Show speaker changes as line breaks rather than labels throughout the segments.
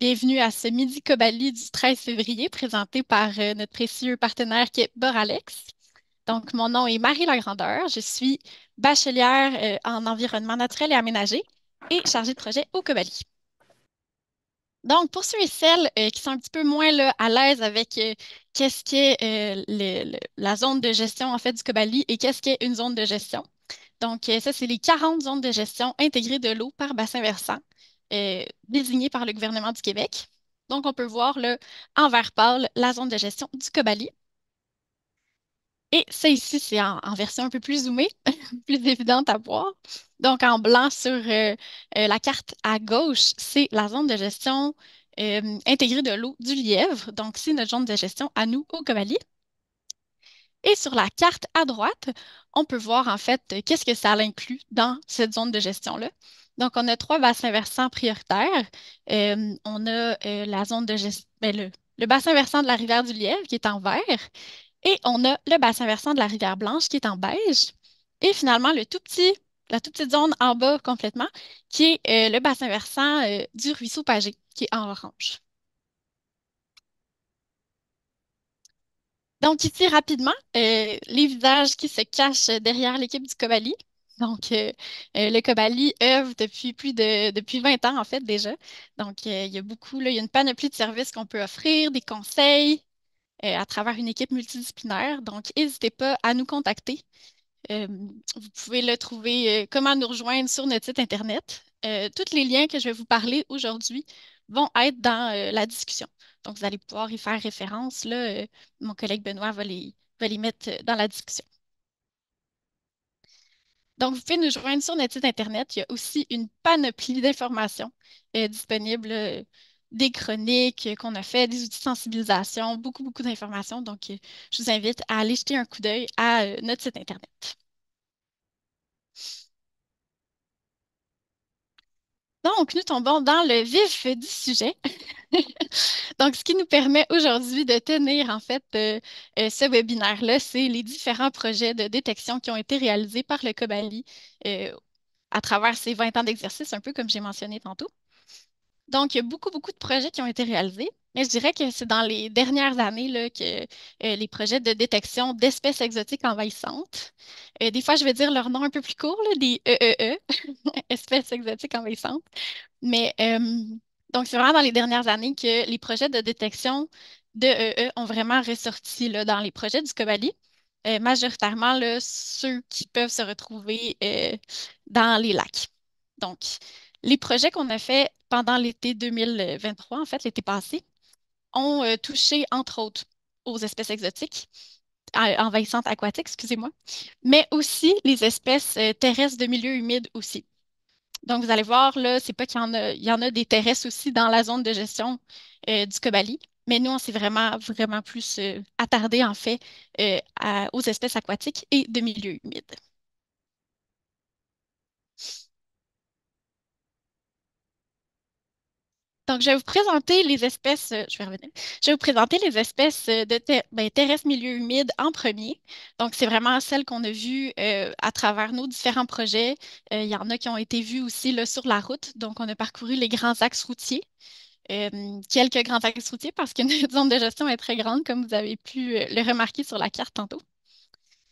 Bienvenue à ce Midi Kobali du 13 février présenté par notre précieux partenaire qui est Boralex. Donc, mon nom est Marie Lagrandeur. Je suis bachelière en environnement naturel et aménagé et chargée de projet au Kobali. Donc, pour ceux et celles qui sont un petit peu moins là, à l'aise avec qu'est-ce qu'est la zone de gestion en fait du Kobali et qu'est-ce qu'est une zone de gestion. Donc, ça, c'est les 40 zones de gestion intégrées de l'eau par bassin versant, désignées par le gouvernement du Québec. Donc, on peut voir là, en vert pâle la zone de gestion du Kobali. Et ça ici, c'est en version un peu plus zoomée, plus évidente à voir. Donc, en blanc sur la carte à gauche, c'est la zone de gestion intégrée de l'eau du Lièvre. Donc, c'est notre zone de gestion à nous au Kobali. Et sur la carte à droite, on peut voir en fait qu'est-ce que ça inclut dans cette zone de gestion-là. Donc, on a trois bassins versants prioritaires. On a la zone de gestion, le bassin versant de la rivière du Lièvre qui est en vert. Et on a le bassin versant de la rivière Blanche qui est en beige. Et finalement, la toute petite zone en bas complètement, qui est le bassin versant du ruisseau Pagé, qui est en orange. Donc, ici, rapidement, les visages qui se cachent derrière l'équipe du Kobali. Donc, le Kobali œuvre depuis 20 ans, en fait, déjà. Donc, il y a beaucoup, là, il y a une panoplie de services qu'on peut offrir, des conseils à travers une équipe multidisciplinaire. Donc, n'hésitez pas à nous contacter. Euh, Vous pouvez le trouver, comment nous rejoindre sur notre site Internet. Tous les liens que je vais vous parler aujourd'hui vont être dans la discussion. Donc, vous allez pouvoir y faire référence. Là, mon collègue Benoît va les mettre dans la discussion. Donc, vous pouvez nous joindre sur notre site Internet. Il y a aussi une panoplie d'informations disponibles, des chroniques qu'on a fait, des outils de sensibilisation, beaucoup, beaucoup d'informations. Donc, je vous invite à aller jeter un coup d'œil à notre site Internet. Donc, nous tombons dans le vif du sujet. Donc, ce qui nous permet aujourd'hui de tenir en fait ce webinaire-là, c'est les différents projets de détection qui ont été réalisés par le Kobali euh, à travers ces 20 ans d'exercice, un peu comme j'ai mentionné tantôt. Donc, il y a beaucoup, beaucoup de projets qui ont été réalisés, mais je dirais que c'est dans les dernières années là, que les projets de détection d'espèces exotiques envahissantes, des fois, je vais dire leur nom un peu plus court, là, des EEE, espèces exotiques envahissantes. Mais donc, c'est vraiment dans les dernières années que les projets de détection de ont vraiment ressorti là, dans les projets du Kobali, majoritairement là, ceux qui peuvent se retrouver dans les lacs. Donc, les projets qu'on a faits pendant l'été 2023, en fait, l'été passé, ont touché, entre autres, aux espèces exotiques, envahissantes aquatiques, excusez-moi, mais aussi les espèces terrestres de milieu humide aussi. Donc, vous allez voir, là, c'est pas il y en a des terrestres aussi dans la zone de gestion du Kobali, mais nous, on s'est vraiment, vraiment plus attardé, en fait, aux espèces aquatiques et de milieux humides. Donc, je vais vous présenter les espèces, je vais revenir. Je vais vous présenter les espèces terrestres milieux humides en premier. Donc, c'est vraiment celles qu'on a vues à travers nos différents projets. Il y en a qui ont été vues aussi là, sur la route. Donc, on a parcouru les grands axes routiers. Quelques grands axes routiers parce que notre zone de gestion est très grande, comme vous avez pu le remarquer sur la carte tantôt.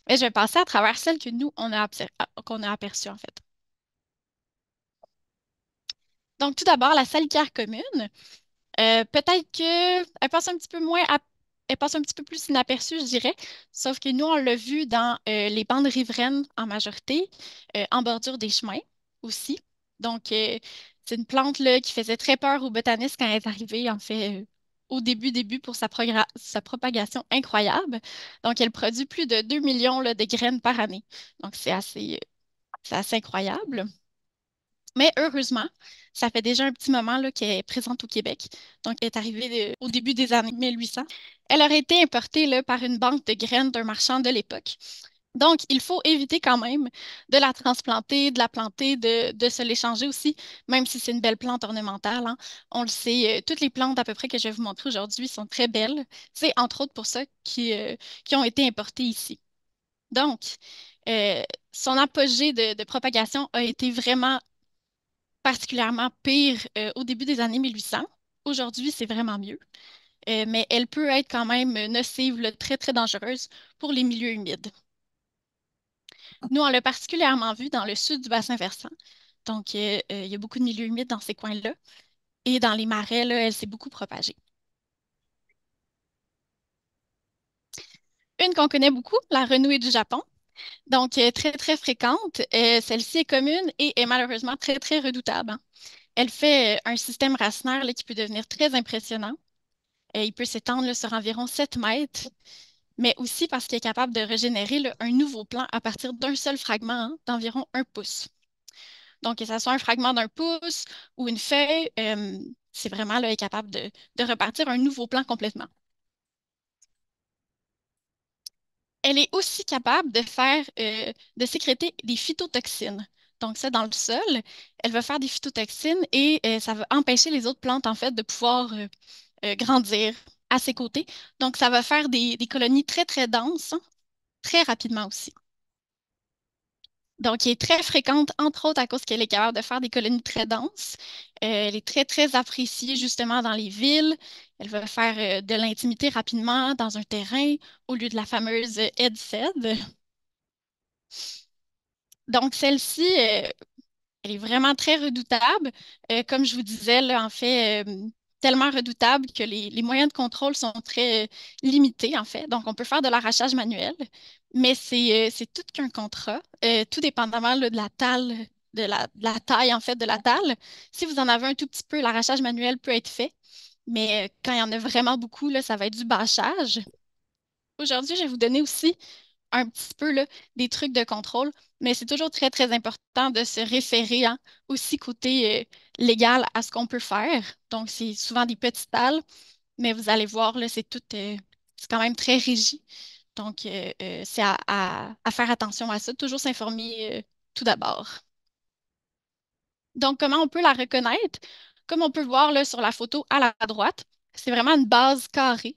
Mais je vais passer à travers celles que nous, qu'on a aperçues en fait. Donc, tout d'abord, la salicaire commune. Peut-être qu'elle passe un petit peu elle passe un petit peu plus inaperçue, je dirais. Sauf que nous, on l'a vu dans les bandes riveraines en majorité, en bordure des chemins aussi. Donc, c'est une plante là, qui faisait très peur aux botanistes quand elle est arrivée, en fait, au début pour sa propagation incroyable. Donc, elle produit plus de 2 millions là, de graines par année. Donc, c'est assez incroyable. Mais heureusement, ça fait déjà un petit moment là, qu'elle est présente au Québec. Donc, elle est arrivée au début des années 1800. Elle aurait été importée là, par une banque de graines d'un marchand de l'époque. Donc, il faut éviter quand même de la transplanter, de la planter, de se l'échanger aussi, même si c'est une belle plante ornementale, hein. On le sait, toutes les plantes à peu près que je vais vous montrer aujourd'hui sont très belles. C'est entre autres pour ça qui ont été importées ici. Donc, son apogée de propagation a été vraiment particulièrement pire au début des années 1800. Aujourd'hui, c'est vraiment mieux. Mais elle peut être quand même nocive, là, très, très dangereuse pour les milieux humides. Nous, on l'a particulièrement vu dans le sud du bassin versant. Donc, il y a beaucoup de milieux humides dans ces coins-là. Et dans les marais, là, elle s'est beaucoup propagée. Une qu'on connaît beaucoup, la renouée du Japon. Donc, très, très fréquente. Celle-ci est commune et est malheureusement très, très redoutable, hein. Elle fait un système racinaire là, qui peut devenir très impressionnant. Il peut s'étendre là, sur environ 7 mètres, mais aussi parce qu'il est capable de régénérer là, un nouveau plan à partir d'un seul fragment hein, d'environ 1 pouce. Donc, que ce soit un fragment d'1 pouce ou une feuille, c'est vraiment là, est capable de repartir un nouveau plan complètement. Elle est aussi capable de sécréter des phytotoxines. Donc, ça, dans le sol, elle va faire des phytotoxines et ça va empêcher les autres plantes, en fait, de pouvoir grandir à ses côtés. Donc, ça va faire des colonies très, très denses, hein, très rapidement aussi. Donc, elle est très fréquente, entre autres à cause qu'elle est capable de faire des colonies très denses. Elle est très, très appréciée justement dans les villes. Elle va faire de l'intimité rapidement dans un terrain au lieu de la fameuse headset. Donc, celle-ci, elle est vraiment très redoutable. Comme je vous disais, là, en fait, tellement redoutable que les moyens de contrôle sont très limités, en fait. Donc, on peut faire de l'arrachage manuel, mais c'est tout qu'un contrat, tout dépendamment là, de la taille, de la taille, en fait, de la talle. Si vous en avez un tout petit peu, l'arrachage manuel peut être fait, mais quand il y en a vraiment beaucoup, là, ça va être du bâchage. Aujourd'hui, je vais vous donner aussi un petit peu là, des trucs de contrôle, mais c'est toujours très, très important de se référer hein, aussi côté légal à ce qu'on peut faire. Donc, c'est souvent des petites dalles, mais vous allez voir, là, c'est quand même très rigide. Donc, c'est à faire attention à ça, toujours s'informer tout d'abord. Donc, comment on peut la reconnaître? Comme on peut le voir là, sur la photo à la droite, c'est vraiment une base carrée.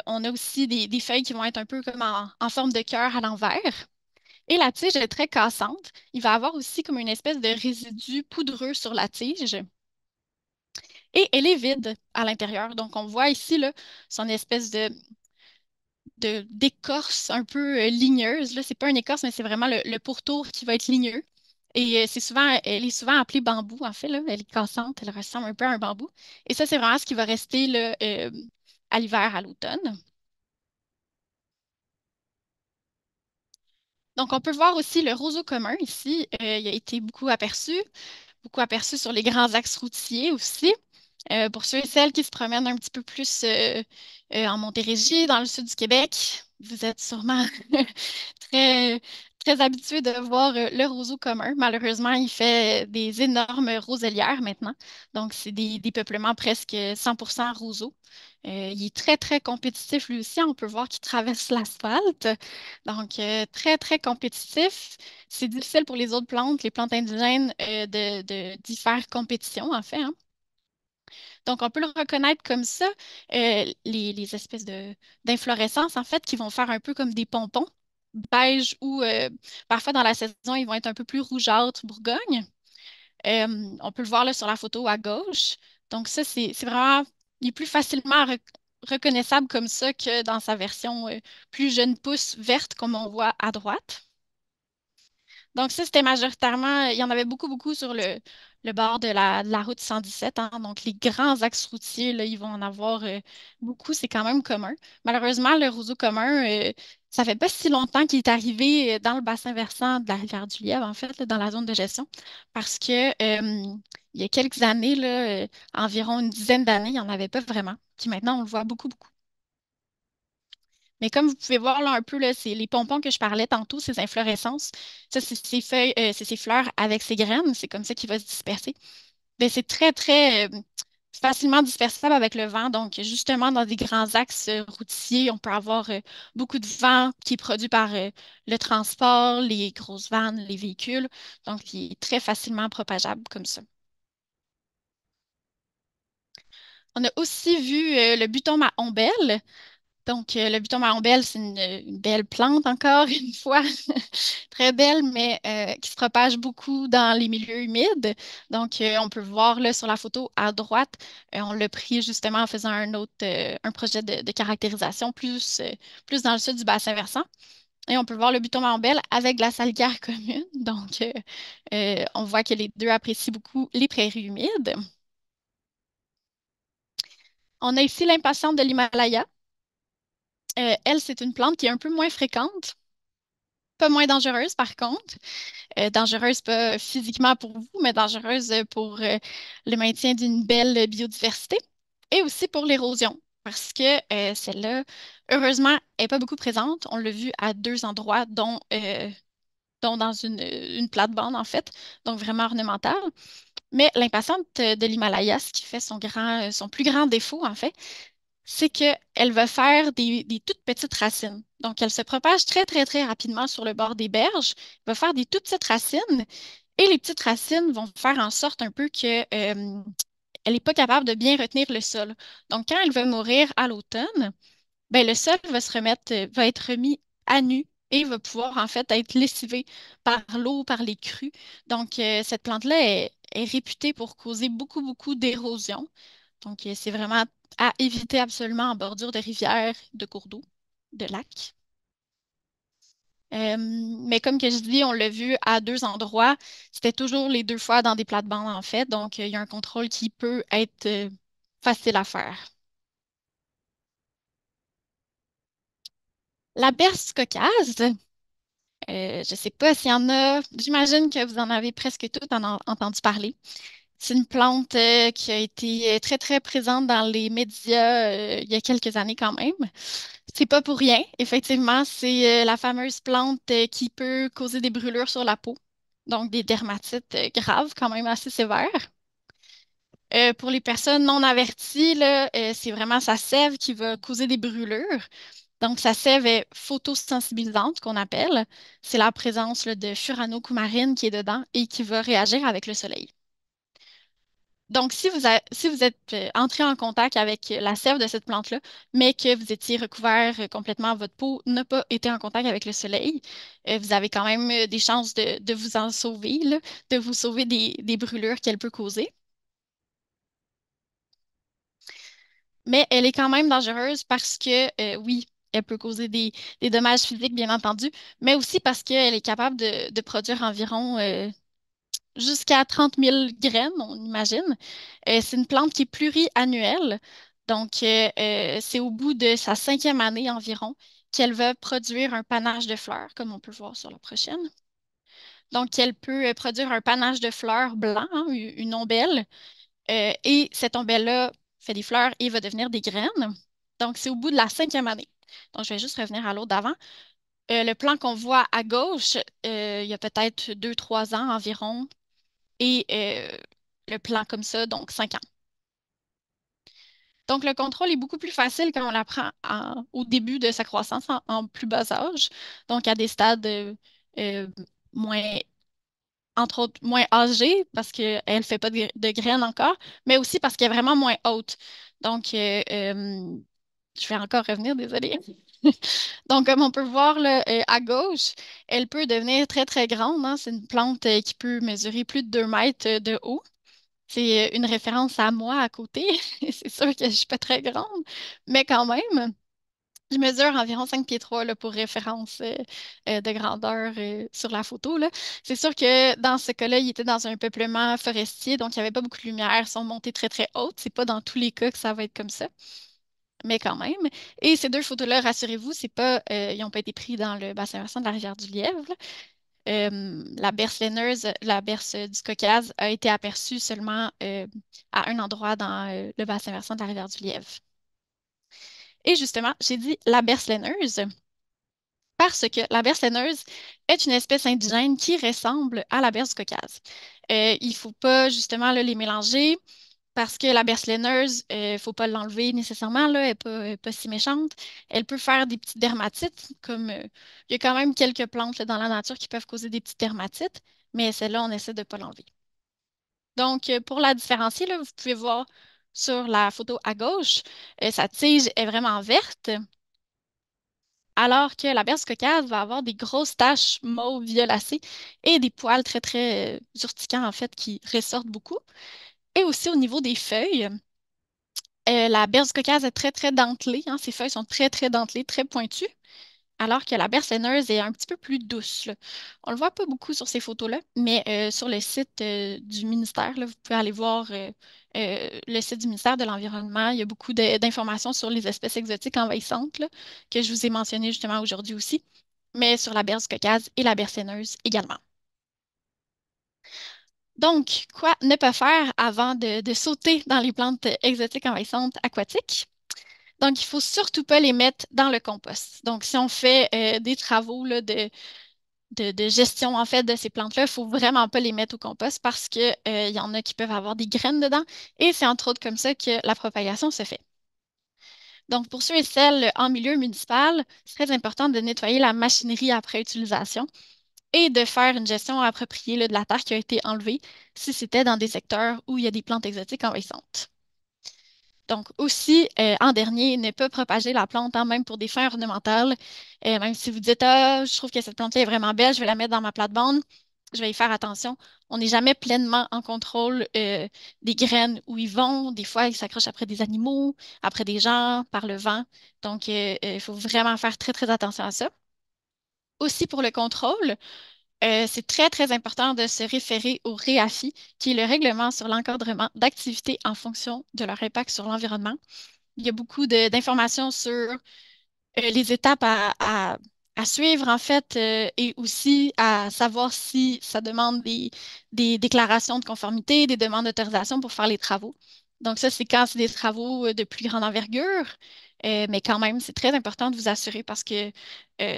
On a aussi des feuilles qui vont être un peu comme en forme de cœur à l'envers. Et la tige est très cassante. Il va avoir aussi comme une espèce de résidu poudreux sur la tige. Et elle est vide à l'intérieur. Donc, on voit ici là, son espèce d'écorce un peu ligneuse. Là, c'est pas une écorce, mais c'est vraiment le pourtour qui va être ligneux. Et elle est souvent appelée bambou, en fait, là. Elle est cassante, elle ressemble un peu à un bambou. Et ça, c'est vraiment ce qui va rester là, à l'hiver, à l'automne. Donc, on peut voir aussi le roseau commun ici. Il a été beaucoup aperçu sur les grands axes routiers aussi. Pour ceux et celles qui se promènent un petit peu plus en Montérégie, dans le sud du Québec, vous êtes sûrement très, très habitués de voir le roseau commun. Malheureusement, il fait des énormes roselières maintenant. Donc, c'est des peuplements presque 100% roseaux. Il est très, très compétitif lui aussi. On peut voir qu'il traverse l'asphalte. Donc, très, très compétitif. C'est difficile pour les autres plantes, les plantes indigènes, d'y faire compétition, en fait, hein. Donc, on peut le reconnaître comme ça, les espèces d'inflorescences, en fait, qui vont faire un peu comme des pompons, beige ou parfois dans la saison, ils vont être un peu plus rougeâtres, Bourgogne. On peut le voir là, sur la photo à gauche. Donc, ça, c'est vraiment, il est plus facilement reconnaissable comme ça que dans sa version plus jeune pousse verte, comme on voit à droite. Donc ça, c'était majoritairement, il y en avait beaucoup, beaucoup sur le bord de la route 117, hein. Donc les grands axes routiers, là, ils vont en avoir beaucoup, c'est quand même commun. Malheureusement, le roseau commun, ça fait pas si longtemps qu'il est arrivé dans le bassin versant de la rivière du Lièvre, en fait, là, dans la zone de gestion, parce que il y a quelques années, là, environ une dizaine d'années, il n'y en avait pas vraiment. Puis maintenant, on le voit beaucoup, beaucoup. Mais comme vous pouvez voir là un peu, là, c'est les pompons que je parlais tantôt, ces inflorescences. Ça, c'est ces feuilles, c'est ces fleurs avec ses graines. C'est comme ça qu'il va se disperser. Mais c'est très, très facilement dispersable avec le vent. Donc, justement, dans des grands axes routiers, on peut avoir beaucoup de vent qui est produit par le transport, les grosses vannes, les véhicules. Donc, il est très facilement propageable comme ça. On a aussi vu le buton à ombelle. Donc, le buton marron-belle, c'est une belle plante encore une fois, très belle, mais qui se propage beaucoup dans les milieux humides. Donc, on peut voir là sur la photo à droite, on l'a pris justement en faisant un projet de caractérisation plus dans le sud du bassin versant. Et on peut voir le buton marron-belle avec la salicaire commune. Donc, on voit que les deux apprécient beaucoup les prairies humides. On a ici l'impatiente de l'Himalaya. Elle, c'est une plante qui est un peu moins fréquente, pas moins dangereuse par contre. Dangereuse pas physiquement pour vous, mais dangereuse pour le maintien d'une belle biodiversité et aussi pour l'érosion. Parce que celle-là, heureusement, elle n'est pas beaucoup présente. On l'a vu à deux endroits, dont dans une plate-bande, en fait, donc vraiment ornementale. Mais l'impatiente de l'Himalaya, ce qui fait son plus grand défaut, en fait, c'est qu'elle va faire des toutes petites racines. Donc, elle se propage très, très, très rapidement sur le bord des berges, va faire des toutes petites racines, et les petites racines vont faire en sorte un peu que, elle n'est pas capable de bien retenir le sol. Donc, quand elle va mourir à l'automne, ben, le sol va être remis à nu et va pouvoir en fait être lessivé par l'eau, par les crues. Donc, cette plante-là est réputée pour causer beaucoup, beaucoup d'érosion. Donc, c'est vraiment à éviter absolument en bordure de rivières, de cours d'eau, de lacs. Mais comme que je dis, on l'a vu à deux endroits. C'était toujours les deux fois dans des plates-bandes, en fait. Donc, il y a un contrôle qui peut être facile à faire. La berce caucase, je ne sais pas s'il y en a. J'imagine que vous en avez presque toutes entendu parler. C'est une plante qui a été très, très présente dans les médias il y a quelques années quand même. C'est pas pour rien. Effectivement, c'est la fameuse plante qui peut causer des brûlures sur la peau, donc des dermatites graves, quand même assez sévères. Pour les personnes non averties, là, c'est vraiment sa sève qui va causer des brûlures. Donc, sa sève est photosensibilisante, qu'on appelle. C'est la présence là, de furanocoumarine qui est dedans et qui va réagir avec le soleil. Donc, si vous êtes entré en contact avec la sève de cette plante-là, mais que vous étiez recouvert complètement, votre peau n'a pas été en contact avec le soleil, vous avez quand même des chances de vous en sauver, là, de vous sauver des brûlures qu'elle peut causer. Mais elle est quand même dangereuse parce que, oui, elle peut causer des dommages physiques, bien entendu, mais aussi parce qu'elle est capable de produire environ jusqu'à 30 000 graines, on imagine. C'est une plante qui est pluriannuelle. Donc, c'est au bout de sa cinquième année environ qu'elle va produire un panache de fleurs, comme on peut voir sur la prochaine. Donc, elle peut produire un panache de fleurs blanc, hein, une ombelle, et cette ombelle-là fait des fleurs et va devenir des graines. Donc, c'est au bout de la cinquième année. Donc, je vais juste revenir à l'autre d'avant. Le plan qu'on voit à gauche, il y a peut-être 2, 3 ans environ, et le plan comme ça, donc 5 ans. Donc, le contrôle est beaucoup plus facile quand on l'apprend au début de sa croissance, en plus bas âge, donc à des stades euh, moins, entre autres, moins âgés, parce qu'elle ne fait pas de graines encore, mais aussi parce qu'elle est vraiment moins haute. Donc, je vais encore revenir, désolée. Donc, comme on peut voir là, à gauche, elle peut devenir très, très grande, hein. C'est une plante qui peut mesurer plus de 2 mètres de haut. C'est une référence à moi à côté. C'est sûr que je suis pas très grande, mais quand même, je mesure environ 5 pieds 3 là, pour référence de grandeur sur la photo, là. C'est sûr que dans ce cas-là, il était dans un peuplement forestier, donc il n'y avait pas beaucoup de lumière, ils sont montés très très hautes. C'est pas dans tous les cas que ça va être comme ça, mais quand même. Et ces deux photos-là, rassurez-vous, c'est pas, ils n'ont pas été pris dans le bassin versant de la rivière du Lièvre, là. La berce laineuse, la berce du Caucase, a été aperçue seulement à un endroit dans le bassin versant de la rivière du Lièvre. Et justement, j'ai dit la berce laineuse parce que la berce laineuse est une espèce indigène qui ressemble à la berce du Caucase. Il ne faut pas justement là, les mélanger parce que la berce laineuse, il ne faut pas l'enlever nécessairement, là, elle n'est pas si méchante. Elle peut faire des petites dermatites, comme il y a quand même quelques plantes là, dans la nature qui peuvent causer des petites dermatites, mais celle-là, on essaie de ne pas l'enlever. Donc, pour la différencier, là, vous pouvez voir sur la photo à gauche, sa tige est vraiment verte. alors que la berce caucase va avoir des grosses taches mauve violacées et des poils très, très urticants, en fait, qui ressortent beaucoup. Et aussi au niveau des feuilles, la berce caucase est très, très dentelée, hein. Ses feuilles sont très, très dentelées, très pointues, alors que la berce laineuse est un petit peu plus douce, là. On le voit pas beaucoup sur ces photos-là, mais sur le site du ministère, là, vous pouvez aller voir le site du ministère de l'Environnement. Il y a beaucoup d'informations sur les espèces exotiques envahissantes, là, que je vous ai mentionnées justement aujourd'hui aussi, mais sur la berce caucase et la berce laineuse également. Donc, quoi ne pas faire avant de sauter dans les plantes exotiques envahissantes aquatiques? Donc, il faut surtout pas les mettre dans le compost. Donc, si on fait des travaux là, de gestion en fait de ces plantes-là, il faut vraiment pas les mettre au compost parce que, il y en a qui peuvent avoir des graines dedans et c'est entre autres comme ça que la propagation se fait. Donc, pour ceux et celles en milieu municipal, c'est très important de nettoyer la machinerie après utilisation et de faire une gestion appropriée là, de la terre qui a été enlevée si c'était dans des secteurs où il y a des plantes exotiques envahissantes. Donc aussi, en dernier, ne pas propager la plante, hein, même pour des fins ornementales. Même si vous dites, ah, je trouve que cette plante-là est vraiment belle, je vais la mettre dans ma plate-bande, je vais y faire attention. On n'est jamais pleinement en contrôle des graines où ils vont. Des fois, ils s'accrochent après des animaux, après des gens, par le vent. Donc, il faut vraiment faire très, très attention à ça. Aussi pour le contrôle, c'est très, très important de se référer au REAFI, qui est le règlement sur l'encadrement d'activités en fonction de leur impact sur l'environnement. Il y a beaucoup d'informations sur les étapes à suivre, en fait, et aussi à savoir si ça demande des déclarations de conformité, des demandes d'autorisation pour faire les travaux. Donc ça, c'est quand c'est des travaux de plus grande envergure, mais quand même, c'est très important de vous assurer parce que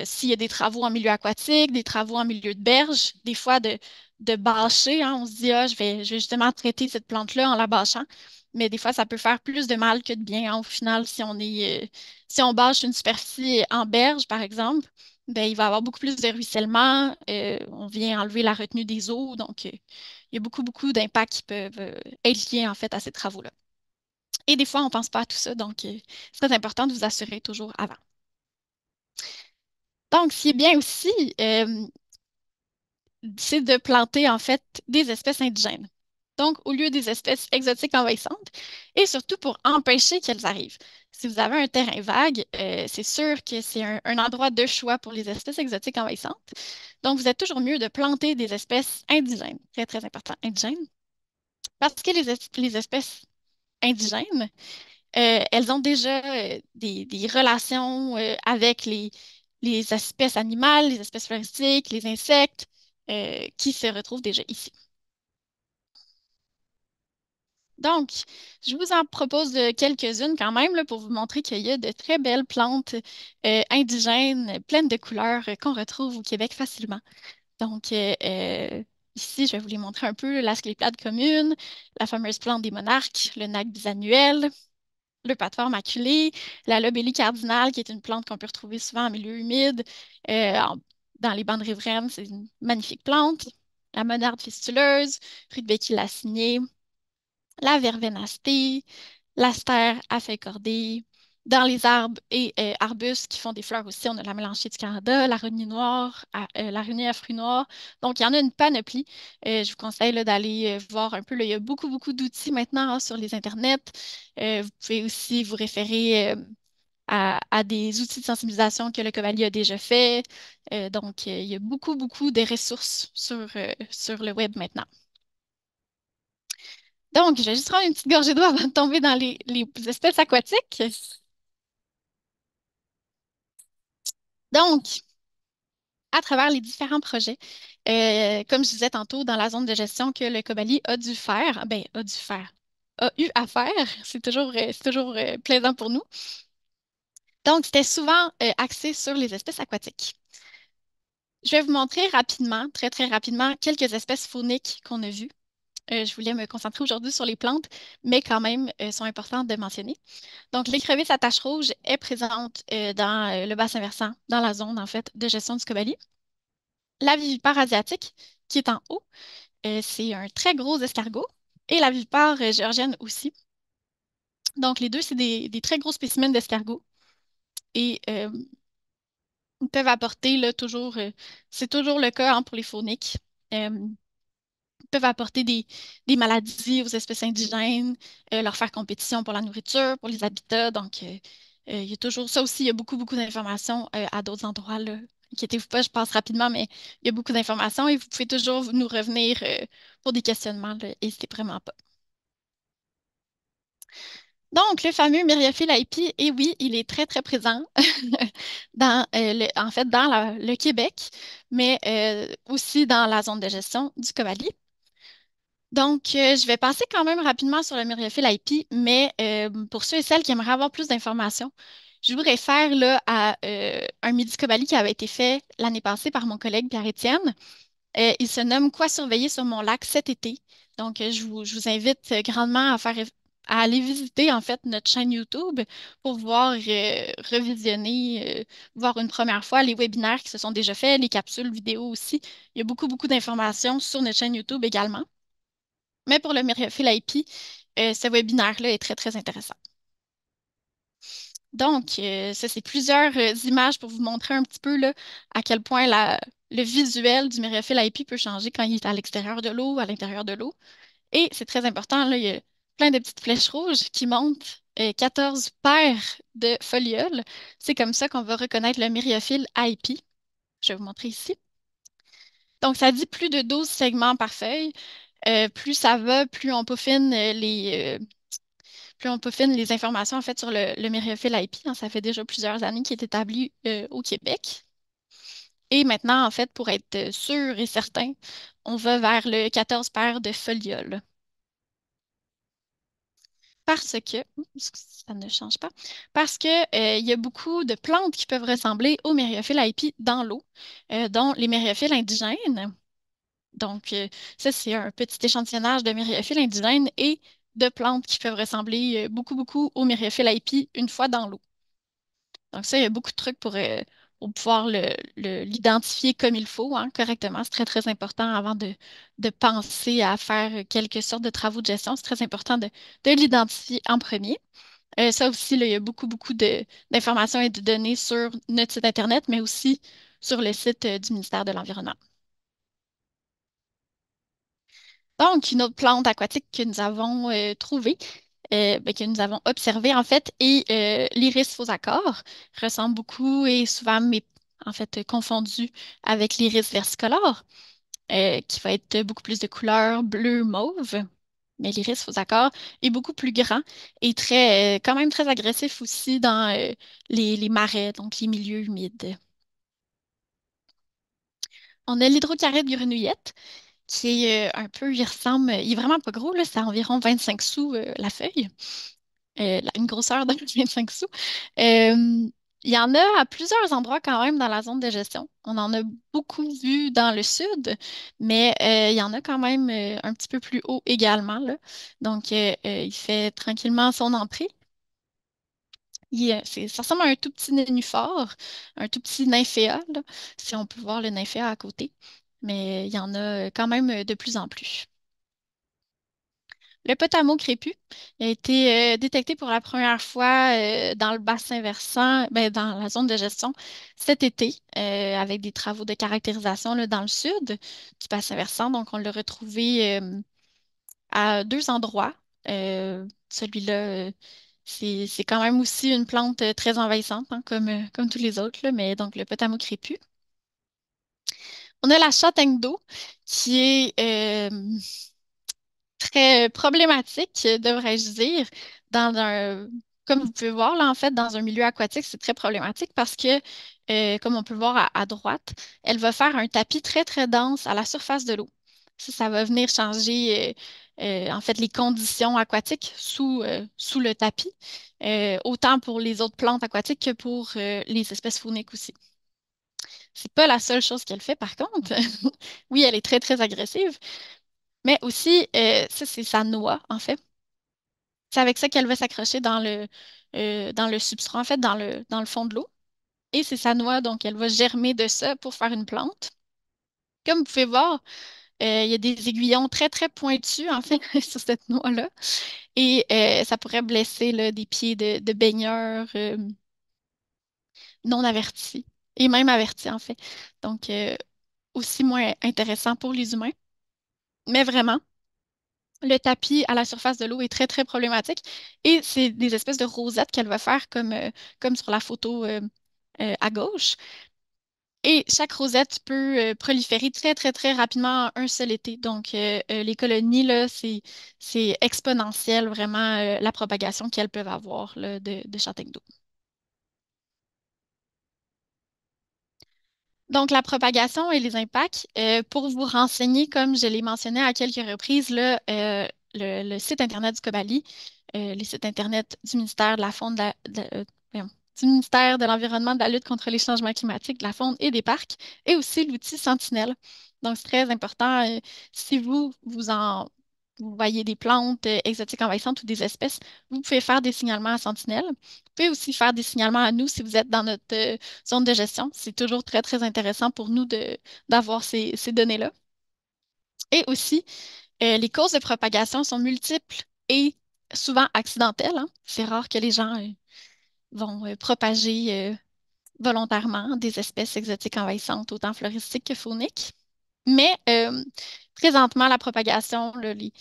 s'il y a des travaux en milieu aquatique, des travaux en milieu de berge, des fois de bâcher, hein, on se dit, ah, je vais justement traiter cette plante-là en la bâchant, mais des fois, ça peut faire plus de mal que de bien, hein, au final, si on bâche une superficie en berge, par exemple, ben, il va y avoir beaucoup plus de ruissellement. On vient enlever la retenue des eaux. Donc, il y a beaucoup, beaucoup d'impacts qui peuvent être liés en fait à ces travaux-là. Et des fois, on ne pense pas à tout ça. Donc, c'est très important de vous assurer toujours avant. Donc, ce qui est bien aussi, c'est de planter en fait des espèces indigènes. Donc, au lieu des espèces exotiques envahissantes, et surtout pour empêcher qu'elles arrivent. Si vous avez un terrain vague, c'est sûr que c'est un endroit de choix pour les espèces exotiques envahissantes. Donc, vous êtes toujours mieux de planter des espèces indigènes, très, très important, indigènes, parce que les espèces indigènes, elles ont déjà des relations avec les espèces animales, les espèces floristiques, les insectes qui se retrouvent déjà ici. Donc, je vous en propose quelques-unes quand même là, pour vous montrer qu'il y a de très belles plantes indigènes, pleines de couleurs qu'on retrouve au Québec facilement. Donc, ici, je vais vous les montrer un peu. L'asclépiade commune, la fameuse plante des monarques, le nacre bisannuel, le patefort maculé, la lobélie cardinale, qui est une plante qu'on peut retrouver souvent en milieu humide, euh, en- dans les bandes riveraines. C'est une magnifique plante. La monarde fistuleuse, rudbeckia lacinier, la vervénacée, l'astère à feuilles cordées. Dans les arbres et arbustes qui font des fleurs aussi, on a la mélanchée du Canada, la renée noire, la renée à fruits noirs. Donc, il y en a une panoplie. Je vous conseille là, d'aller voir un peu. Là, il y a beaucoup, beaucoup d'outils maintenant hein, sur les internets. Vous pouvez aussi vous référer à des outils de sensibilisation que le Cavalier a déjà fait. Donc, il y a beaucoup, beaucoup de ressources sur le web maintenant. Donc, je vais juste prendre une petite gorgée d'eau avant de tomber dans les espèces aquatiques. Donc, à travers les différents projets, comme je disais tantôt, dans la zone de gestion que le Cobali a dû faire, ben, a dû faire, a eu à faire, c'est toujours plaisant pour nous. Donc, c'était souvent axé sur les espèces aquatiques. Je vais vous montrer rapidement, très, très rapidement, quelques espèces fauniques qu'on a vues. Je voulais me concentrer aujourd'hui sur les plantes, mais quand même, sont importantes de mentionner. Donc, l'écrevisse à tache rouge est présente dans le bassin versant, dans la zone, en fait, de gestion du Cobali. La vivipare asiatique, qui est en haut, c'est un très gros escargot. Et la vivipare géorgienne aussi. Donc, les deux, c'est des très gros spécimens d'escargots. Et Ils peuvent apporter là, toujours, c'est toujours le cas hein, pour les fauniques. Euh, Ils peuvent apporter des maladies aux espèces indigènes, leur faire compétition pour la nourriture, pour les habitats. Donc, il y a toujours ça aussi. Il y a beaucoup, beaucoup d'informations à d'autres endroits, là. Inquiétez-vous pas, je passe rapidement, mais il y a beaucoup d'informations et vous pouvez toujours nous revenir pour des questionnements, là. N'hésitez vraiment pas. Donc, le fameux myriophile IP, et oui, il est très, très présent en fait, dans le Québec, mais aussi dans la zone de gestion du Cobali. Donc, je vais passer quand même rapidement sur le myriophile IP, mais pour ceux et celles qui aimeraient avoir plus d'informations, je vous réfère là, à un Midi Cobali qui avait été fait l'année passée par mon collègue Pierre-Étienne. Il se nomme Quoi surveiller sur mon lac cet été. Donc, je vous invite grandement à aller visiter en fait notre chaîne YouTube pour voir revisionner, voir une première fois les webinaires qui se sont déjà faits, les capsules vidéo aussi. Il y a beaucoup, beaucoup d'informations sur notre chaîne YouTube également. Mais pour le Myriophile IP, ce webinaire-là est très, très intéressant. Donc, ça, c'est plusieurs images pour vous montrer un petit peu là, à quel point le visuel du Myriophile IP peut changer quand il est à l'extérieur de l'eau ou à l'intérieur de l'eau. Et c'est très important, là, il y a plein de petites flèches rouges qui montrent 14 paires de folioles. C'est comme ça qu'on va reconnaître le Myriophile IP. Je vais vous montrer ici. Donc, ça dit plus de 12 segments par feuille. Plus ça va, plus on peaufine les informations en fait sur le myriophile IP, hein. Ça fait déjà plusieurs années qu'il est établi au Québec. Et maintenant, en fait, pour être sûr et certain, on va vers le 14 paires de folioles. Parce que, ça ne change pas, parce que, il y a beaucoup de plantes qui peuvent ressembler au myriophile IP dans l'eau, dont les myriophiles indigènes. Donc, ça, c'est un petit échantillonnage de myriophiles indigènes et de plantes qui peuvent ressembler beaucoup, beaucoup au myriophile IP une fois dans l'eau. Donc ça, il y a beaucoup de trucs pour pouvoir l'identifier comme il faut, hein, correctement. C'est très, très important avant de penser à faire quelque sorte de travaux de gestion. C'est très important de l'identifier en premier. Ça aussi, là, il y a beaucoup, beaucoup d'informations et de données sur notre site Internet, mais aussi sur le site du ministère de l'Environnement. Donc, une autre plante aquatique que nous avons trouvée, que nous avons observée en fait, est l'iris fausacore. Ressemble beaucoup et souvent, mais en fait, confondu avec l'iris versicolore, qui va être beaucoup plus de couleur bleu-mauve. Mais l'iris fausacore est beaucoup plus grand et quand même très agressif aussi dans les marais, donc les milieux humides. On a l'hydrocaride grenouillette qui est il est vraiment pas gros, là, c'est environ 25 sous la feuille, une grosseur de 25 sous. Euh, il y en a à plusieurs endroits quand même dans la zone de gestion. On en a beaucoup vu dans le sud, mais il y en a quand même un petit peu plus haut également, là. Donc, il fait tranquillement son entrée. Ça ressemble à un tout petit nénuphar, un tout petit nymphéa, là, si on peut voir le nymphéa à côté. Mais il y en a quand même de plus en plus. Le potamo crépus a été détecté pour la première fois dans le bassin versant, ben, dans la zone de gestion cet été, avec des travaux de caractérisation là, dans le sud du bassin versant. Donc, on l'a retrouvé à deux endroits. Celui-là, c'est quand même aussi une plante très envahissante, hein, comme tous les autres, là, mais donc le potamo crépus. On a la châtaigne d'eau qui est très problématique, devrais-je dire, dans comme vous pouvez voir, là, en fait, dans un milieu aquatique, c'est très problématique parce que, comme on peut voir à droite, elle va faire un tapis très, très dense à la surface de l'eau. Ça va venir changer, en fait, les conditions aquatiques sous le tapis, autant pour les autres plantes aquatiques que pour, les espèces fauniques aussi. C'est pas la seule chose qu'elle fait, par contre. Oui, elle est très, très agressive, mais aussi, ça, c'est sa noix, en fait. C'est avec ça qu'elle va s'accrocher dans le substrat, en fait, dans le fond de l'eau. Et c'est sa noix, donc elle va germer de ça pour faire une plante. Comme vous pouvez voir, il y a des aiguillons très, très pointus, en fait, sur cette noix-là. Et ça pourrait blesser là, des pieds de baigneurs non avertis. et même avertis, en fait. Donc, aussi moins intéressant pour les humains. Mais vraiment, le tapis à la surface de l'eau est très, très problématique. Et c'est des espèces de rosettes qu'elle va faire comme sur la photo à gauche. Et chaque rosette peut proliférer très, très, très rapidement en un seul été. Donc, les colonies, là, c'est exponentiel, vraiment, la propagation qu'elles peuvent avoir là, de châtaignes d'eau. Donc, la propagation et les impacts, pour vous renseigner, comme je l'ai mentionné à quelques reprises, là, le site Internet du Cobali, les sites Internet du ministère de la Faune, voyons, du ministère de l'Environnement, de la lutte contre les changements climatiques, de la faune et des parcs, et aussi l'outil Sentinelle. Donc, c'est très important. Si vous voyez des plantes exotiques envahissantes ou des espèces, vous pouvez faire des signalements à Sentinelle. Vous pouvez aussi faire des signalements à nous si vous êtes dans notre zone de gestion. C'est toujours très, très intéressant pour nous d'avoir ces données-là. Et aussi, les causes de propagation sont multiples et souvent accidentelles, hein. C'est rare que les gens vont propager volontairement des espèces exotiques envahissantes, autant floristiques que fauniques. Mais présentement, la propagation, là, les,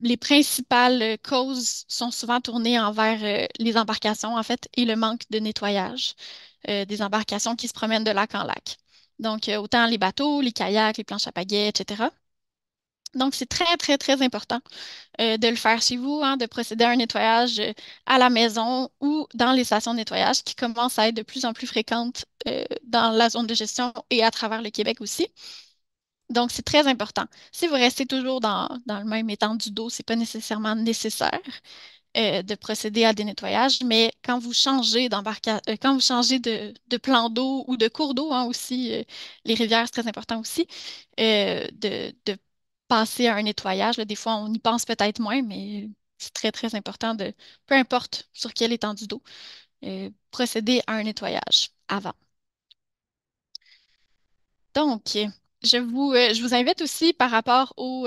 les principales causes sont souvent tournées envers les embarcations, en fait, et le manque de nettoyage des embarcations qui se promènent de lac en lac. Donc, autant les bateaux, les kayaks, les planches à pagaie, etc. Donc, c'est très, très, très important de le faire chez vous, hein, de procéder à un nettoyage à la maison ou dans les stations de nettoyage qui commencent à être de plus en plus fréquentes dans la zone de gestion et à travers le Québec aussi. Donc, c'est très important. Si vous restez toujours dans le même étendue d'eau, ce n'est pas nécessairement nécessaire de procéder à des nettoyages, mais quand vous changez de plan d'eau ou de cours d'eau, hein, aussi, les rivières, c'est très important aussi, de passer à un nettoyage. Là, des fois, on y pense peut-être moins, mais c'est très, très important peu importe sur quelle étendue d'eau, procéder à un nettoyage avant. Donc, je vous invite aussi par rapport aux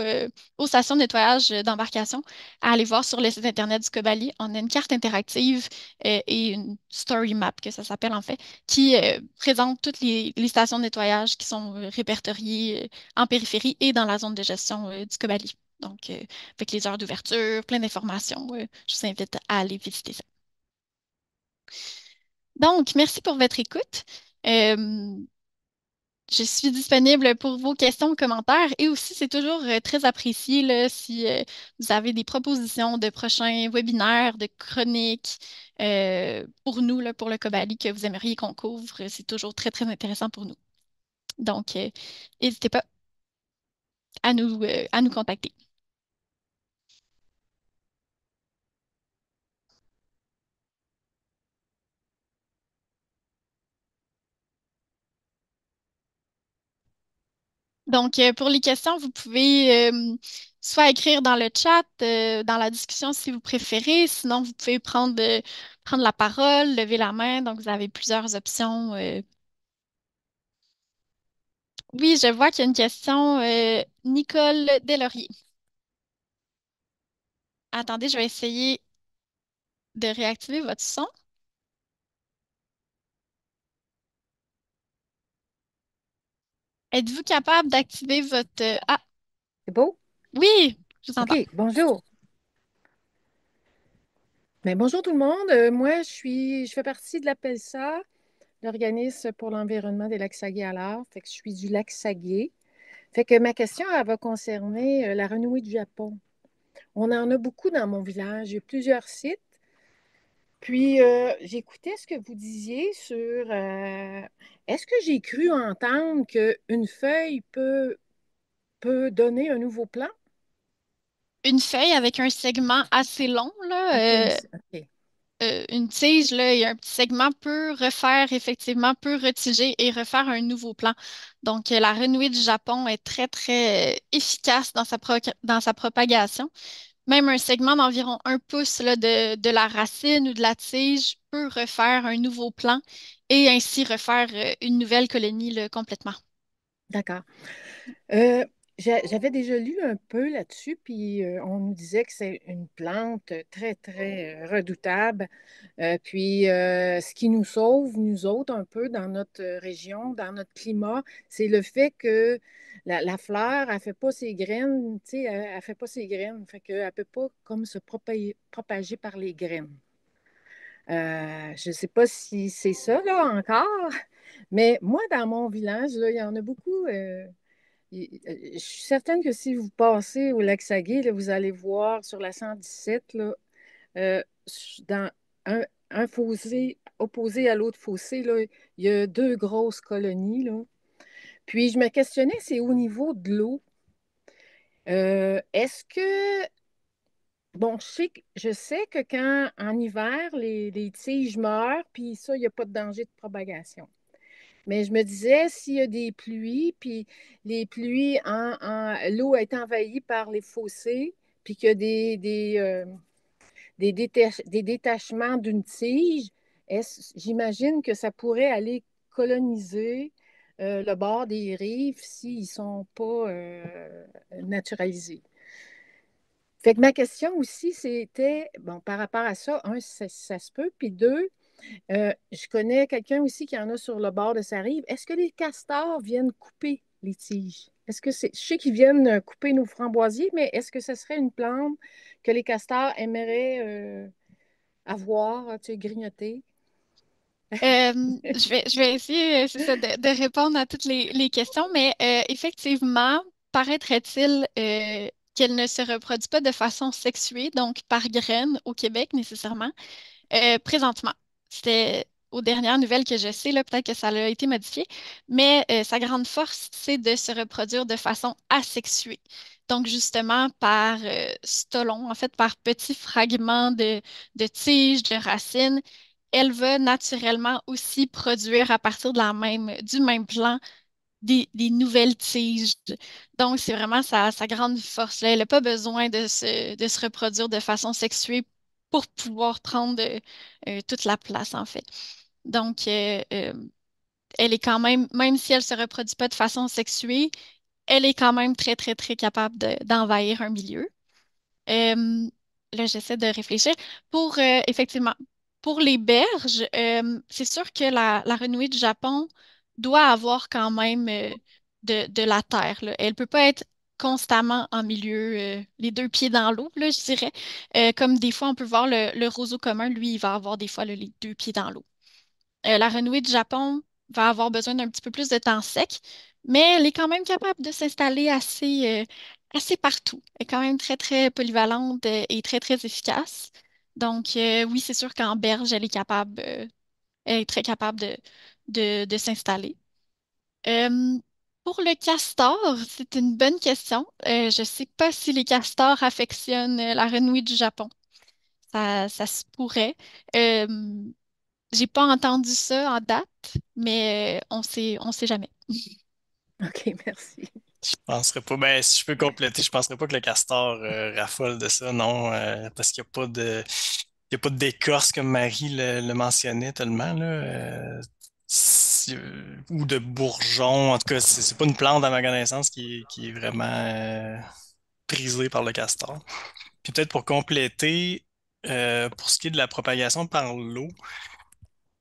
stations de nettoyage d'embarcation à aller voir sur le site Internet du Cobali. On a une carte interactive et une story map, que ça s'appelle en fait, qui présente toutes les stations de nettoyage qui sont répertoriées en périphérie et dans la zone de gestion du Cobali. Donc, avec les heures d'ouverture, plein d'informations. Je vous invite à aller visiter ça. Donc, merci pour votre écoute. Euh, Je suis disponible pour vos questions, commentaires et aussi c'est toujours très apprécié là, si vous avez des propositions de prochains webinaires, de chroniques pour nous, là, pour le Cobali que vous aimeriez qu'on couvre. C'est toujours très, très intéressant pour nous. Donc, n'hésitez pas à nous contacter. Donc, pour les questions, vous pouvez soit écrire dans le chat, dans la discussion si vous préférez. Sinon, vous pouvez prendre la parole, lever la main. Donc, vous avez plusieurs options. Oui, je vois qu'il y a une question. Nicole Deslauriers. Attendez, je vais essayer de réactiver votre son. Êtes-vous capable d'activer votre... Ah,
C'est beau?
oui, je vous entends.
OK, bonjour. Ben, bonjour tout le monde. Moi, je fais partie de l'APELSA, l'organisme pour l'environnement des lacs Saguenay à l'art. Fait que je suis du lac Saguenay. Fait que ma question, elle va concerner la renouée du Japon. On en a beaucoup dans mon village. Il y a plusieurs sites. Puis, j'écoutais ce que vous disiez sur est-ce que j'ai cru entendre qu'une feuille peut donner un nouveau plan?
Une feuille avec un segment assez long,
OK,
là,
OK,
une tige là, et un petit segment peut refaire, effectivement, peut retiger et refaire un nouveau plan. Donc, la renouée du Japon est très, très efficace dans sa propagation. Même un segment d'environ 1 pouce là, de la racine ou de la tige peut refaire un nouveau plan et ainsi refaire une nouvelle colonie là, complètement.
d'accord. Euh, J'avais déjà lu un peu là-dessus, puis on nous disait que c'est une plante très, très redoutable. Puis ce qui nous sauve, nous autres, un peu dans notre région, dans notre climat, c'est le fait que la fleur, elle ne fait pas ses graines, tu sais, elle ne fait pas ses graines, fait qu'elle ne peut pas comme se propager par les graines. Je ne sais pas si c'est ça, là, encore, mais moi, dans mon village, là, il y en a beaucoup. Je suis certaine que si vous passez au lac Saguet, là, vous allez voir sur la 117, là, dans un fossé opposé à l'autre fossé, là, il y a deux grosses colonies, là. Puis je me questionnais, c'est au niveau de l'eau. Est-ce que, bon, je sais que quand en hiver, les tiges meurent, puis ça, il n'y a pas de danger de propagation. Mais je me disais, s'il y a des pluies, puis les pluies, l'eau est envahie par les fossés, puis qu'il y a des détachements d'une tige, j'imagine que ça pourrait aller coloniser le bord des rives s'ils ne sont pas naturalisés. Fait que ma question aussi, c'était, bon, par rapport à ça, un, ça se peut, puis deux, je connais quelqu'un aussi qui en a sur le bord de sa rive. Est-ce que les castors viennent couper les tiges? Est-ce que c'est... Je sais qu'ils viennent couper nos framboisiers, mais est-ce que ce serait une plante que les castors aimeraient avoir, tu sais, grignoter?
Je vais essayer, c'est ça, de répondre à toutes les questions, mais effectivement, paraîtrait-il qu'elle ne se reproduit pas de façon sexuée, donc par graines au Québec nécessairement. Présentement, c'était aux dernières nouvelles que je sais, là, peut-être que ça a été modifié, mais sa grande force, c'est de se reproduire de façon asexuée. Donc, justement, par stolon, en fait, par petits fragments de tiges, de racines, elle va naturellement aussi produire à partir du même plant des nouvelles tiges. Donc, c'est vraiment sa grande force, là. Elle n'a pas besoin de se reproduire de façon sexuée pour pouvoir prendre toute la place, en fait. Donc, elle est quand même si elle ne se reproduit pas de façon sexuée, elle est quand même très, très, très capable d'envahir un milieu. Euh, Là, j'essaie de réfléchir. Effectivement, pour les berges, c'est sûr que la renouée du Japon doit avoir quand même de la terre, là. Elle ne peut pas être constamment en milieu, les deux pieds dans l'eau, là, je dirais. Comme des fois, on peut voir le roseau commun, lui, il va avoir des fois là, les deux pieds dans l'eau. La renouée du Japon va avoir besoin d'un petit peu plus de temps sec, mais elle est quand même capable de s'installer assez partout. Elle est quand même très, très polyvalente et très, très efficace. Donc, oui, c'est sûr qu'en berge, elle est très capable de s'installer. Euh, pour le castor, c'est une bonne question. Je ne sais pas si les castors affectionnent la renouée du Japon. Ça se pourrait. Euh, j'ai pas entendu ça en date, mais on sait jamais.
OK, merci.
Je penserais pas, ben, si je peux compléter, je penserais pas que le castor raffole de ça, non, parce qu'il n'y a pas il y a pas d'écorce comme Marie le mentionnait tellement, là, ou de bourgeon, en tout cas, c'est pas une plante à ma connaissance qui est vraiment prisée par le castor. Puis peut-être pour compléter, pour ce qui est de la propagation par l'eau,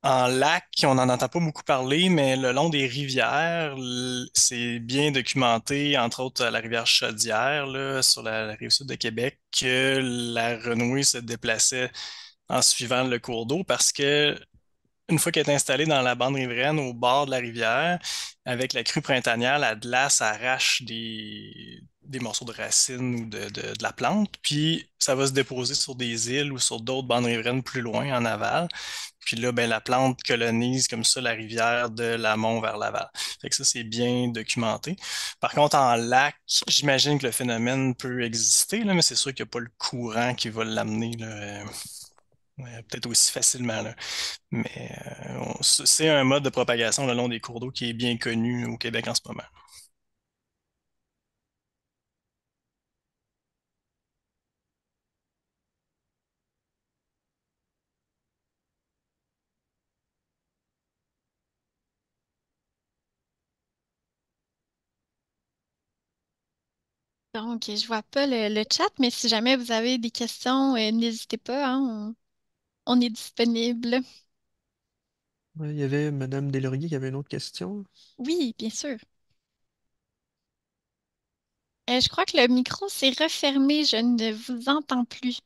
en lac, on n'en entend pas beaucoup parler, mais le long des rivières, c'est bien documenté, entre autres à la rivière Chaudière, là, sur la rive sud de Québec, que la renouée se déplaçait en suivant le cours d'eau parce que une fois qu'elle est installée dans la bande riveraine au bord de la rivière, avec la crue printanière, la glace arrache des morceaux de racines ou de la plante, puis ça va se déposer sur des îles ou sur d'autres bandes riveraines plus loin en aval. Puis là, ben, la plante colonise comme ça la rivière de l'amont vers l'aval. Fait que ça, c'est bien documenté. Par contre, en lac, j'imagine que le phénomène peut exister, là, mais c'est sûr qu'il n'y a pas le courant qui va l'amener là, peut-être aussi facilement, là. Mais c'est un mode de propagation le long des cours d'eau qui est bien connu au Québec en ce moment.
Donc, je vois pas le chat, mais si jamais vous avez des questions, n'hésitez pas, hein, on est disponible.
Ouais, il y avait Madame Deslauriers qui avait une autre question.
Oui, bien sûr. Je crois que le micro s'est refermé, je ne vous entends plus.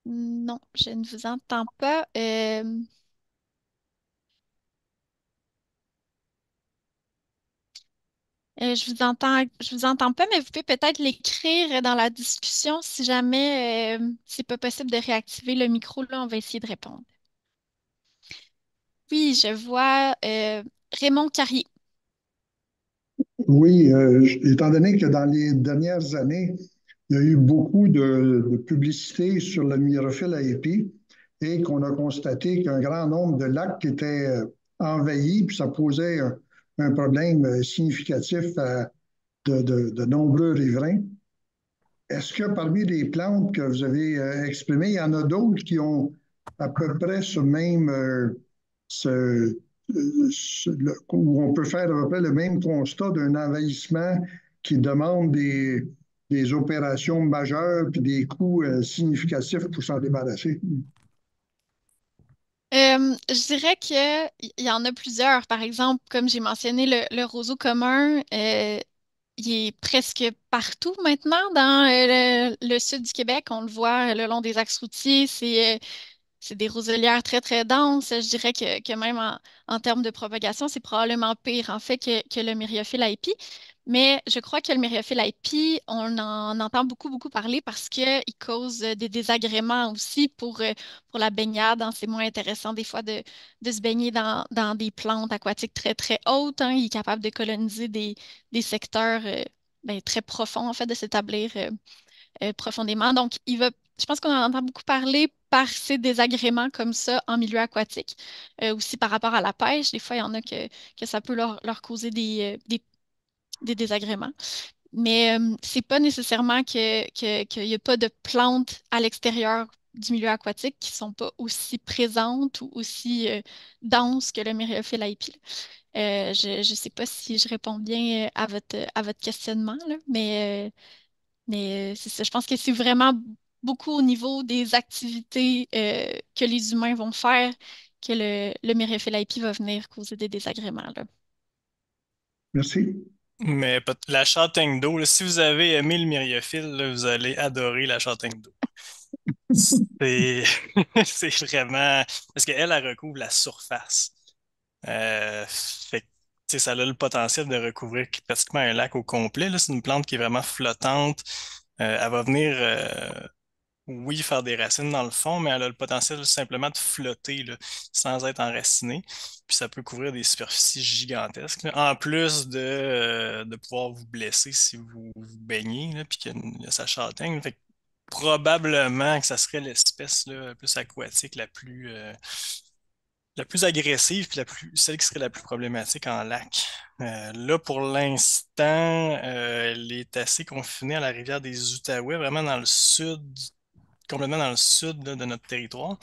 Non, je ne vous entends pas. Je vous entends pas, mais vous pouvez peut-être l'écrire dans la discussion si jamais c'est pas possible de réactiver le micro. Là, on va essayer de répondre. Oui, je vois Raymond Carrier.
Oui, étant donné que dans les dernières années, il y a eu beaucoup de publicité sur le myrophile à épi et qu'on a constaté qu'un grand nombre de lacs étaient envahis, puis ça posait un problème significatif à de nombreux riverains. Est-ce que parmi les plantes que vous avez exprimées, il y en a d'autres qui ont à peu près ce même, où on peut faire à peu près le même constat d'un envahissement qui demande des opérations majeures puis des coûts significatifs pour s'en débarrasser?
Je dirais qu'il y en a plusieurs. Par exemple, comme j'ai mentionné, le roseau commun, il est presque partout maintenant dans le sud du Québec. On le voit le long des axes routiers. C'est des roselières très, très denses. Je dirais que même en termes de propagation, c'est probablement pire en fait que le myriophile à épi. Mais je crois que le myriophile à épi, on en entend beaucoup, beaucoup parler parce qu'il cause des désagréments aussi pour la baignade, hein. C'est moins intéressant des fois de se baigner dans des plantes aquatiques très, très hautes, hein. Il est capable de coloniser des secteurs ben, très profonds, en fait, de s'établir profondément. Donc, je pense qu'on en entend beaucoup parler par ces désagréments comme ça en milieu aquatique. Aussi par rapport à la pêche, des fois, il y en a que ça peut leur causer des désagréments. Mais c'est pas nécessairement qu'il n'y a pas de plantes à l'extérieur du milieu aquatique qui sont pas aussi présentes ou aussi denses que le myriophylle à épi. Je ne sais pas si je réponds bien à votre questionnement, là, mais c'est ça. Je pense que c'est vraiment beaucoup au niveau des activités que les humains vont faire que le myriophylle à épi va venir causer des désagréments, là.
Merci.
Mais la châtaigne d'eau, là, si vous avez aimé le myriophile, là, vous allez adorer la châtaigne d'eau. C'est c'est vraiment... Parce qu'elle, elle recouvre la surface. Fait que, tu sais, ça a le potentiel de recouvrir pratiquement un lac au complet, là. C'est une plante qui est vraiment flottante. Elle va venir, oui, faire des racines dans le fond, mais elle a le potentiel simplement de flotter là, sans être enracinée. Puis ça peut couvrir des superficies gigantesques, là. En plus de pouvoir vous blesser si vous baignez, là, puis qu'il y a sa châtaigne. Fait que probablement que ça serait l'espèce là, plus aquatique la plus agressive, puis celle qui serait la plus problématique en lac. Là, pour l'instant, elle est assez confinée à la rivière des Outaouais, vraiment dans le sud, complètement dans le sud là, de notre territoire.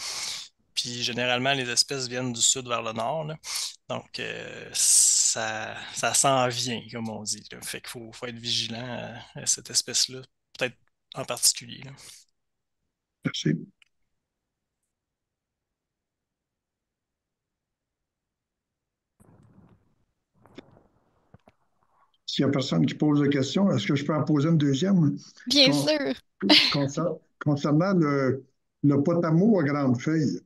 Puis généralement, les espèces viennent du sud vers le nord, là. Donc, ça s'en vient, comme on dit, là. Fait qu'il faut être vigilant à cette espèce-là, peut-être en particulier, là.
Merci. S'il n'y a personne qui pose de questions, est-ce que je peux en poser une deuxième?
Bien
Con-
sûr.
Concernant le potamo à grandes feuilles,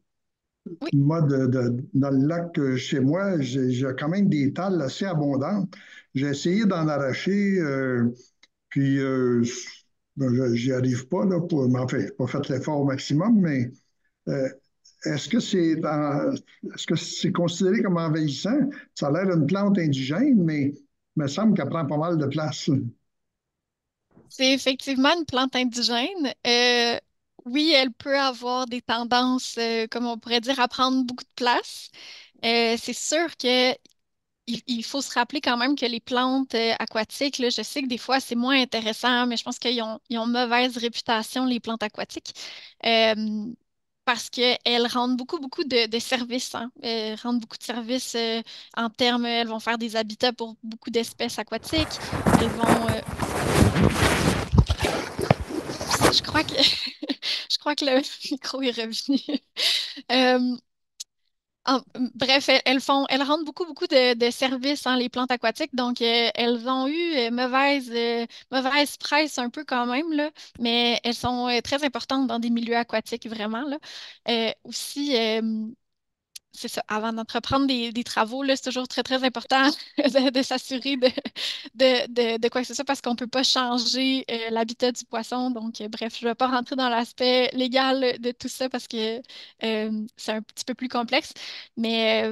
Oui.
moi, dans le lac chez moi, j'ai quand même des tales assez abondantes. J'ai essayé d'en arracher, puis ben, j'y arrive pas, là, mais enfin, j'ai pas fait l'effort au maximum, mais euh, est-ce que est-ce que c'est considéré comme envahissant? Ça a l'air d'une plante indigène, mais il me semble qu'elle prend pas mal de place.
C'est effectivement une plante indigène. Oui, elle peut avoir des tendances, comme on pourrait dire, à prendre beaucoup de place. C'est sûr que il faut se rappeler quand même que les plantes aquatiques, là, je sais que des fois c'est moins intéressant, mais je pense ils ont mauvaise réputation, les plantes aquatiques. Euh, parce qu'elles rendent beaucoup de services, hein. Elles rendent beaucoup de services en termes, elles vont faire des habitats pour beaucoup d'espèces aquatiques. Elles vont, je crois que, je crois que le micro est revenu. Euh, Bref, elles rendent beaucoup de services, hein, les plantes aquatiques. Donc, elles ont eu mauvaise presse un peu quand même, là, mais elles sont très importantes dans des milieux aquatiques, vraiment, là. Aussi, c'est ça, avant d'entreprendre des travaux, là, c'est toujours très important de s'assurer de quoi que ce soit parce qu'on ne peut pas changer l'habitat du poisson. Donc, bref, je ne vais pas rentrer dans l'aspect légal de tout ça parce que c'est un petit peu plus complexe. Mais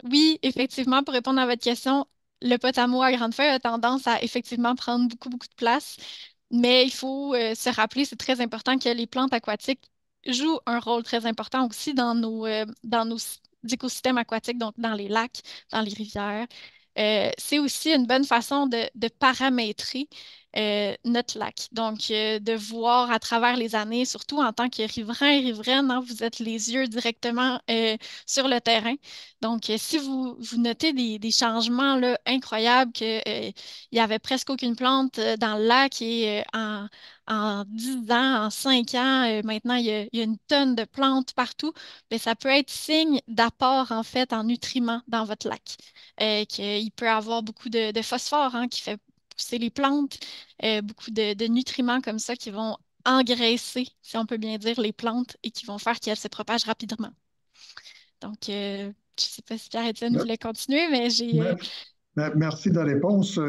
oui, effectivement, pour répondre à votre question, le potamo à grande feuille a tendance à effectivement prendre beaucoup de place. Mais il faut se rappeler, c'est très important que les plantes aquatiques jouent un rôle très important aussi dans nos écosystèmes aquatiques, donc dans les lacs, dans les rivières. C'est aussi une bonne façon de paramétrer notre lac. Donc, de voir à travers les années, surtout en tant que riverain et riveraine, hein, vous êtes les yeux directement sur le terrain. Donc, si vous notez des changements là, incroyables, il n'y avait presque aucune plante dans le lac et en 10 ans, en 5 ans, maintenant, il y a une tonne de plantes partout, bien, ça peut être signe d'apport, en fait, en nutriments dans votre lac. Qu'il peut avoir beaucoup de phosphore, hein, qui fait pousser les plantes, beaucoup de nutriments comme ça qui vont engraisser, si on peut bien dire, les plantes et qui vont faire qu'elles se propagent rapidement. Donc, je ne sais pas si Pierre-Étienne voulait continuer, mais j'ai...
Merci de la réponse.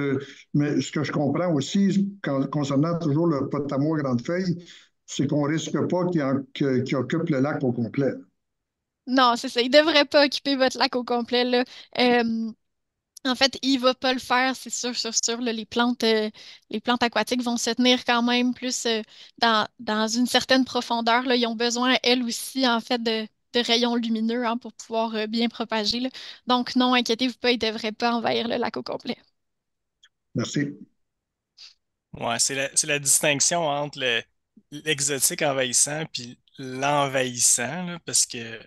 Mais ce que je comprends aussi, concernant toujours le potamo à grande feuille, c'est qu'on ne risque pas qu'il occupe le lac au complet.
Non, c'est ça. Il ne devrait pas occuper votre lac au complet, là. En fait, il ne va pas le faire, c'est sûr, là. Les plantes aquatiques vont se tenir quand même plus dans une certaine profondeur, là. Ils ont besoin, elles aussi, en fait, de rayons lumineux, hein, pour pouvoir bien propager, là. Donc, non, inquiétez-vous pas, ils ne devraient pas envahir le lac au complet.
Merci.
Ouais, c'est la distinction entre l'exotique envahissant puis l'envahissant, là, parce que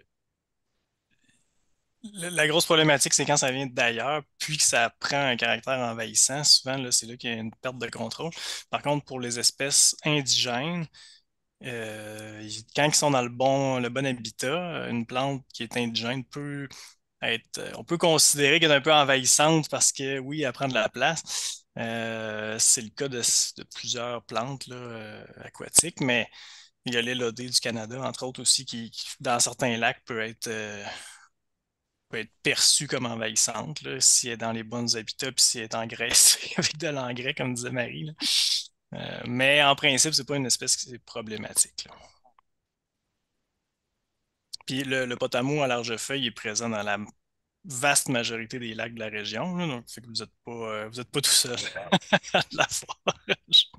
la grosse problématique, c'est quand ça vient d'ailleurs, puis que ça prend un caractère envahissant. Souvent, là, c'est là qu'il y a une perte de contrôle. Par contre, pour les espèces indigènes, quand ils sont dans le bon habitat, une plante qui est indigène peut être, on peut considérer qu'elle est un peu envahissante parce que oui, elle prend de la place. C'est le cas de plusieurs plantes là, aquatiques, mais il y a l'élodée du Canada, entre autres aussi, qui, dans certains lacs peut être perçue comme envahissante là, si elle est dans les bons habitats puis si elle est engraissée avec de l'engrais, comme disait Marie, là. Mais en principe, c'est pas une espèce qui est problématique, là. Puis le potamo à large feuille est présent dans la vaste majorité des lacs de la région, là, donc fait que vous êtes pas tout seul à la forge.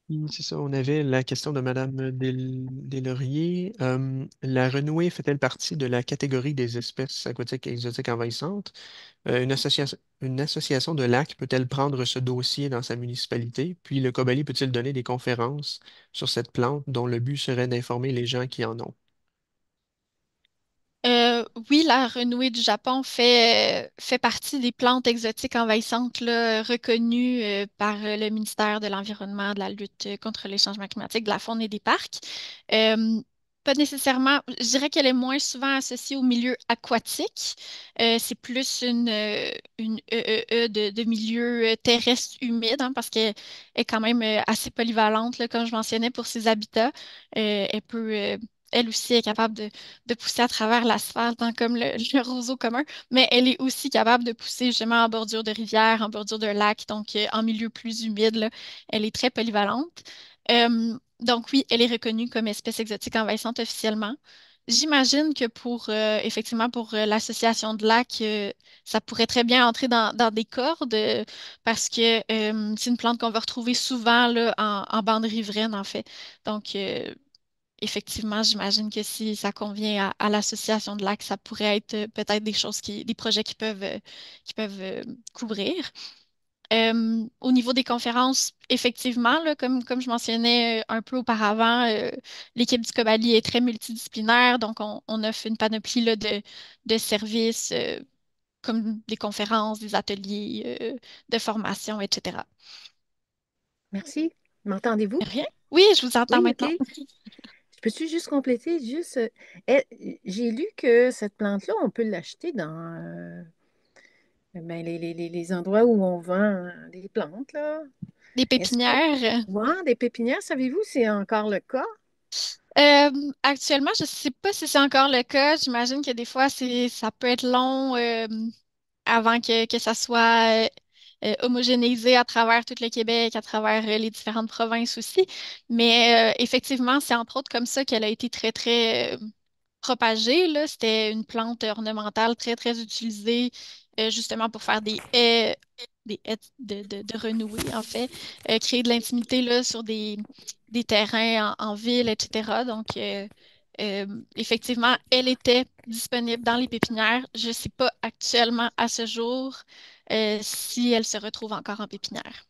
Puis, c'est ça, on avait la question de Madame Deslauriers. La renouée fait-elle partie de la catégorie des espèces aquatiques et exotiques envahissantes? Une association de lacs peut-elle prendre ce dossier dans sa municipalité? Puis le Kobali peut-il donner des conférences sur cette plante dont le but serait d'informer les gens qui en ont?
Oui, la renouée du Japon fait partie des plantes exotiques envahissantes là, reconnues par le ministère de l'Environnement, de la lutte contre les changements climatiques, de la faune et des parcs. Euh, Pas nécessairement, je dirais qu'elle est moins souvent associée au milieu aquatique. C'est plus une EEE de milieu terrestre humide, hein, parce qu'elle est quand même assez polyvalente, là, comme je mentionnais, pour ses habitats. Elle peut, elle aussi, est capable de pousser à travers l'asphalte, hein, comme le roseau commun, mais elle est aussi capable de pousser justement en bordure de rivière, en bordure de lac, donc en milieu plus humide, là. Elle est très polyvalente. Donc oui, elle est reconnue comme espèce exotique envahissante officiellement. J'imagine que effectivement, pour l'association de lacs, ça pourrait très bien entrer dans des cordes parce que c'est une plante qu'on va retrouver souvent là, en bande riveraine, en fait. Donc, effectivement, j'imagine que si ça convient à l'association de lacs, ça pourrait être peut-être des projets qui peuvent couvrir. Au niveau des conférences, effectivement, là, comme je mentionnais un peu auparavant, l'équipe du Cobali est très multidisciplinaire, donc on offre une panoplie là, de services comme des conférences, des ateliers de formation, etc.
Merci. M'entendez-vous?
Rien? Oui, je vous entends
Oui,
maintenant.
OK. Peux-tu juste compléter? Eh, j'ai lu que cette plante-là, on peut l'acheter dans ben, les endroits où on vend des plantes, là.
Des
Est-ce qu'on
pépinières.
vend des pépinières? Savez-vous si c'est encore le cas?
Actuellement, je ne sais pas si c'est encore le cas. J'imagine que des fois, ça peut être long avant que ça soit homogénéisé à travers tout le Québec, à travers les différentes provinces aussi. Mais effectivement, c'est entre autres comme ça qu'elle a été très, très propagée, là. C'était une plante ornementale très, très utilisée justement pour faire des haies de renouer, en fait, créer de l'intimité là, sur des terrains en ville, etc. Donc, euh, effectivement, elle était disponible dans les pépinières. Je ne sais pas actuellement à ce jour si elle se retrouve encore en pépinière.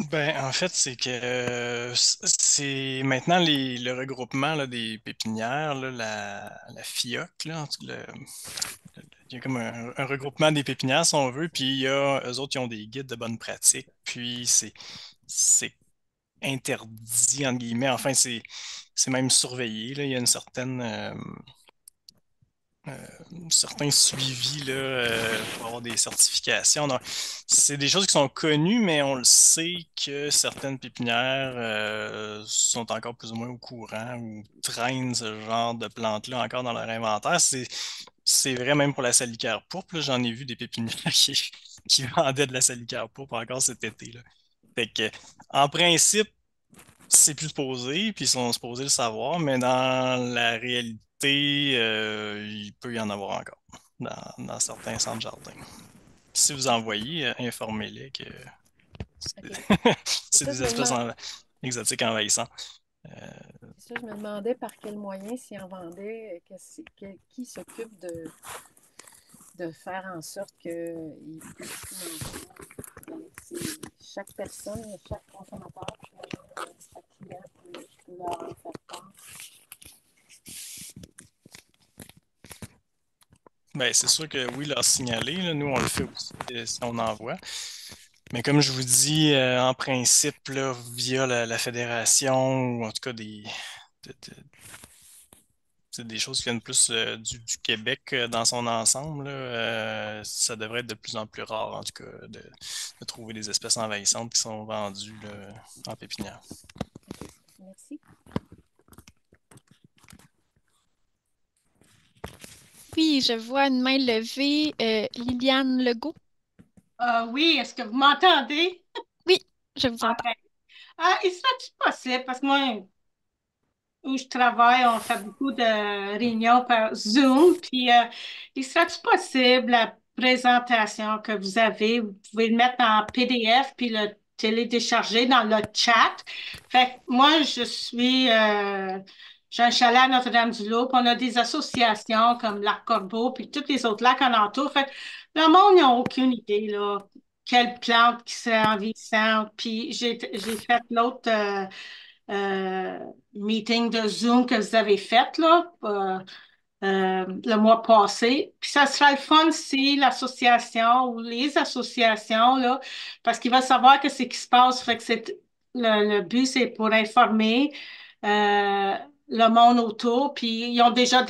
Ben, en fait, c'est que c'est maintenant le regroupement là, des pépinières, là, la FIOC, là, en tout cas, il y a comme un regroupement des pépinières, si on veut, puis il y a eux autres qui ont des guides de bonne pratique, puis c'est interdit, entre guillemets, enfin, c'est même surveillé, là, il y a une certaine, certains suivis là, pour avoir des certifications. Donc, c'est des choses qui sont connues, mais on le sait que certaines pépinières sont encore plus ou moins au courant ou traînent ce genre de plantes-là encore dans leur inventaire. C'est vrai même pour la salicaire pourpre. Là. J'en ai vu des pépinières qui vendaient de la salicaire pourpre encore cet été. Là. Fait que, en principe, c'est plus supposé, puis ils sont supposés le savoir, mais dans la réalité, il peut y en avoir encore dans certains centres jardins. Si vous envoyez, informez-les que c'est
OK. C'est
c'est
ça,
des espèces exotiques envahissantes. Euh,
c'est ça, je me demandais par quel moyen s'ils en vendaient, qui s'occupe de faire en sorte qu'ils puissent chaque personne, chaque consommateur, chaque client peut leur en faire part.
ben, c'est sûr que oui, leur signaler, là, nous, on le fait aussi si on envoie. Mais comme je vous dis, en principe, là, via la fédération, ou en tout cas de- de- c'est des choses qui viennent plus du Québec dans son ensemble, là, ça devrait être de plus en plus rare, en tout cas, de trouver des espèces envahissantes qui sont vendues là, en pépinière.
Merci.
Oui, je vois une main levée. Liliane Legault.
Oui, est-ce que vous m'entendez?
Oui, je vous entends.
OK. Il serait-il possible, parce que moi, où je travaille, on fait beaucoup de réunions par Zoom, puis il serait-il possible la présentation que vous avez, vous pouvez le mettre en PDF puis le télécharger dans le chat. Fait que moi, j'ai un chalet à Notre-Dame-du-Loup, puis on a des associations comme Lac Corbeau, puis tous les autres lacs alentours. Fait que le monde n'a aucune idée, là, quelle plante qui serait envahissante. Puis j'ai fait l'autre euh, meeting de Zoom que vous avez fait là, le mois passé. Puis ça serait le fun si l'association ou les associations, là, parce qu'il va savoir que c'est qui se passe. Fait que le but, c'est pour informer euh, le monde autour. Puis ils ont déjà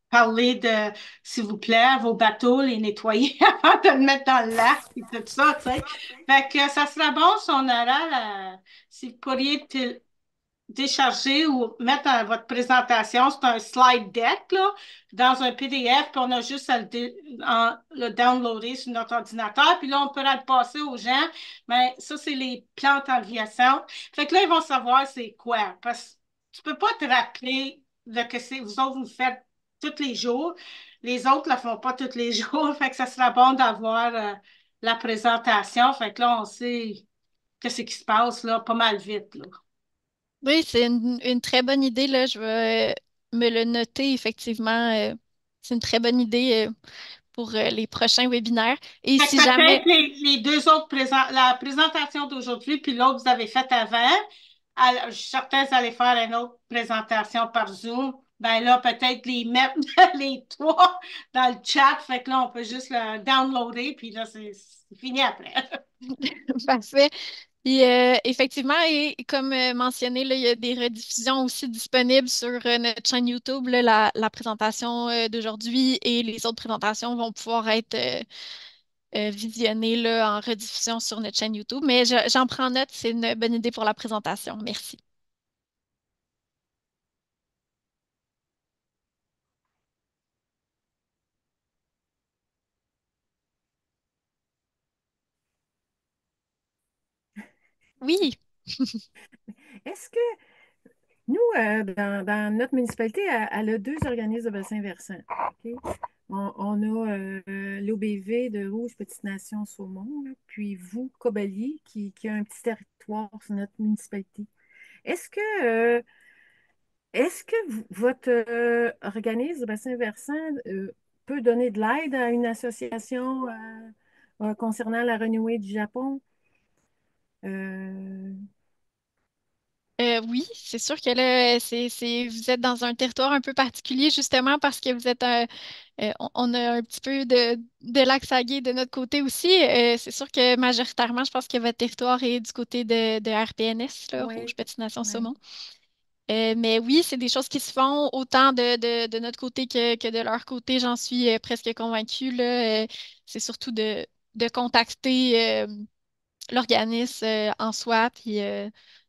parlé de, s'il vous plaît, vos bateaux, les nettoyer avant de le mettre dans le lac et tout ça, tu sais. Fait que ça serait bon si on aurait si vous pourriez décharger ou mettre dans votre présentation, c'est un slide deck là, dans un PDF, puis on a juste à le downloader sur notre ordinateur, puis là, on peut le passer aux gens. Mais ça, c'est les plantes envahissantes. Fait que là, ils vont savoir c'est quoi. Parce que tu peux pas te rappeler de que c'est vous autres, vous faites tous les jours. Les autres ne le font pas tous les jours. Fait que ça sera bon d'avoir la présentation. Fait que là, on sait qu'est-ce qui se passe là, pas mal vite, là.
Oui, c'est une très bonne idée, là. Je vais me le noter, effectivement. C'est une très bonne idée. pour les prochains webinaires. Et
Fait que
si jamais,
peut-être les deux autres la présentation d'aujourd'hui puis l'autre que vous avez faite avant, je suis certaine que vous allez faire une autre présentation par Zoom. Ben là, peut-être les mettre les trois dans le chat. Fait que là, on peut juste le downloader, puis là, c'est fini après.
parfait. Puis, effectivement, et comme mentionné, là, il y a des rediffusions aussi disponibles sur notre chaîne YouTube. Là, la présentation d'aujourd'hui et les autres présentations vont pouvoir être visionnées là, en rediffusion sur notre chaîne YouTube. Mais j'en prends note, c'est une bonne idée pour la présentation. Merci. Oui.
Est-ce que nous, dans notre municipalité, elle a deux organismes de bassin versant. OK? On a l'OBV de Rouge Petite Nation Saumon, là, puis vous, Cobali, qui a un petit territoire sur notre municipalité. Est-ce que, euh, est-ce que votre organisme de bassin versant peut donner de l'aide à une association concernant la renouée du Japon? Euh,
Oui, c'est sûr que là, vous êtes dans un territoire un peu particulier justement parce que vous êtes on a un petit peu de lac Saguet de notre côté aussi. C'est sûr que majoritairement, je pense que votre territoire est du côté de RPNS, là,
oui,
Rouge Petite Nation
oui.
Saumon. Mais oui, c'est des choses qui se font autant de notre côté que de leur côté, j'en suis presque convaincue, là. C'est surtout de contacter l'organisme en soi, puis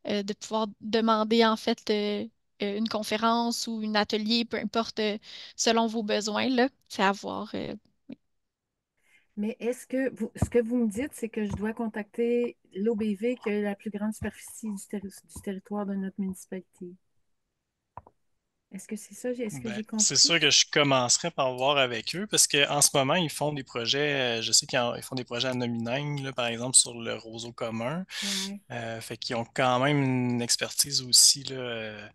de pouvoir demander en fait une conférence ou un atelier, peu importe, selon vos besoins, là. C'est à voir.
Mais est-ce que ce que vous me dites, c'est que je dois contacter l'OBV qui a la plus grande superficie du territoire de notre municipalité? Est-ce que c'est ça? Est-ce que
Ben,
j'ai
c'est
compris?
sûr que je commencerai par voir avec eux parce qu'en ce moment, ils font des projets, je sais ils font des projets à Nomineng, là, par exemple, sur le roseau commun.
Ouais.
Fait qu'ils ont quand même une expertise aussi là,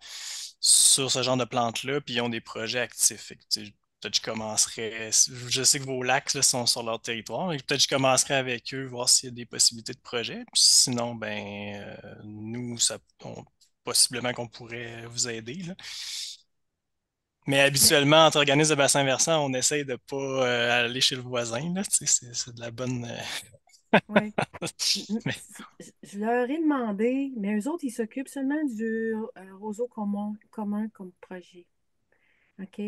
sur ce genre de plantes-là, puis ils ont des projets actifs. Fait que, tu sais, peut-être que je commencerai. Je sais que vos lacs là, sont sur leur territoire, et peut-être que je commencerai avec eux, voir s'il y a des possibilités de projet. Puis sinon, ben nous, possiblement qu'on pourrait vous aider, là. Mais
Mais,
habituellement, entre organismes de bassin versant, on essaye de ne pas aller chez le voisin, là, tu sais, c'est de la bonne.
ouais.
Mais
Je leur ai demandé, mais eux autres, ils s'occupent seulement du roseau commun comme projet. OK?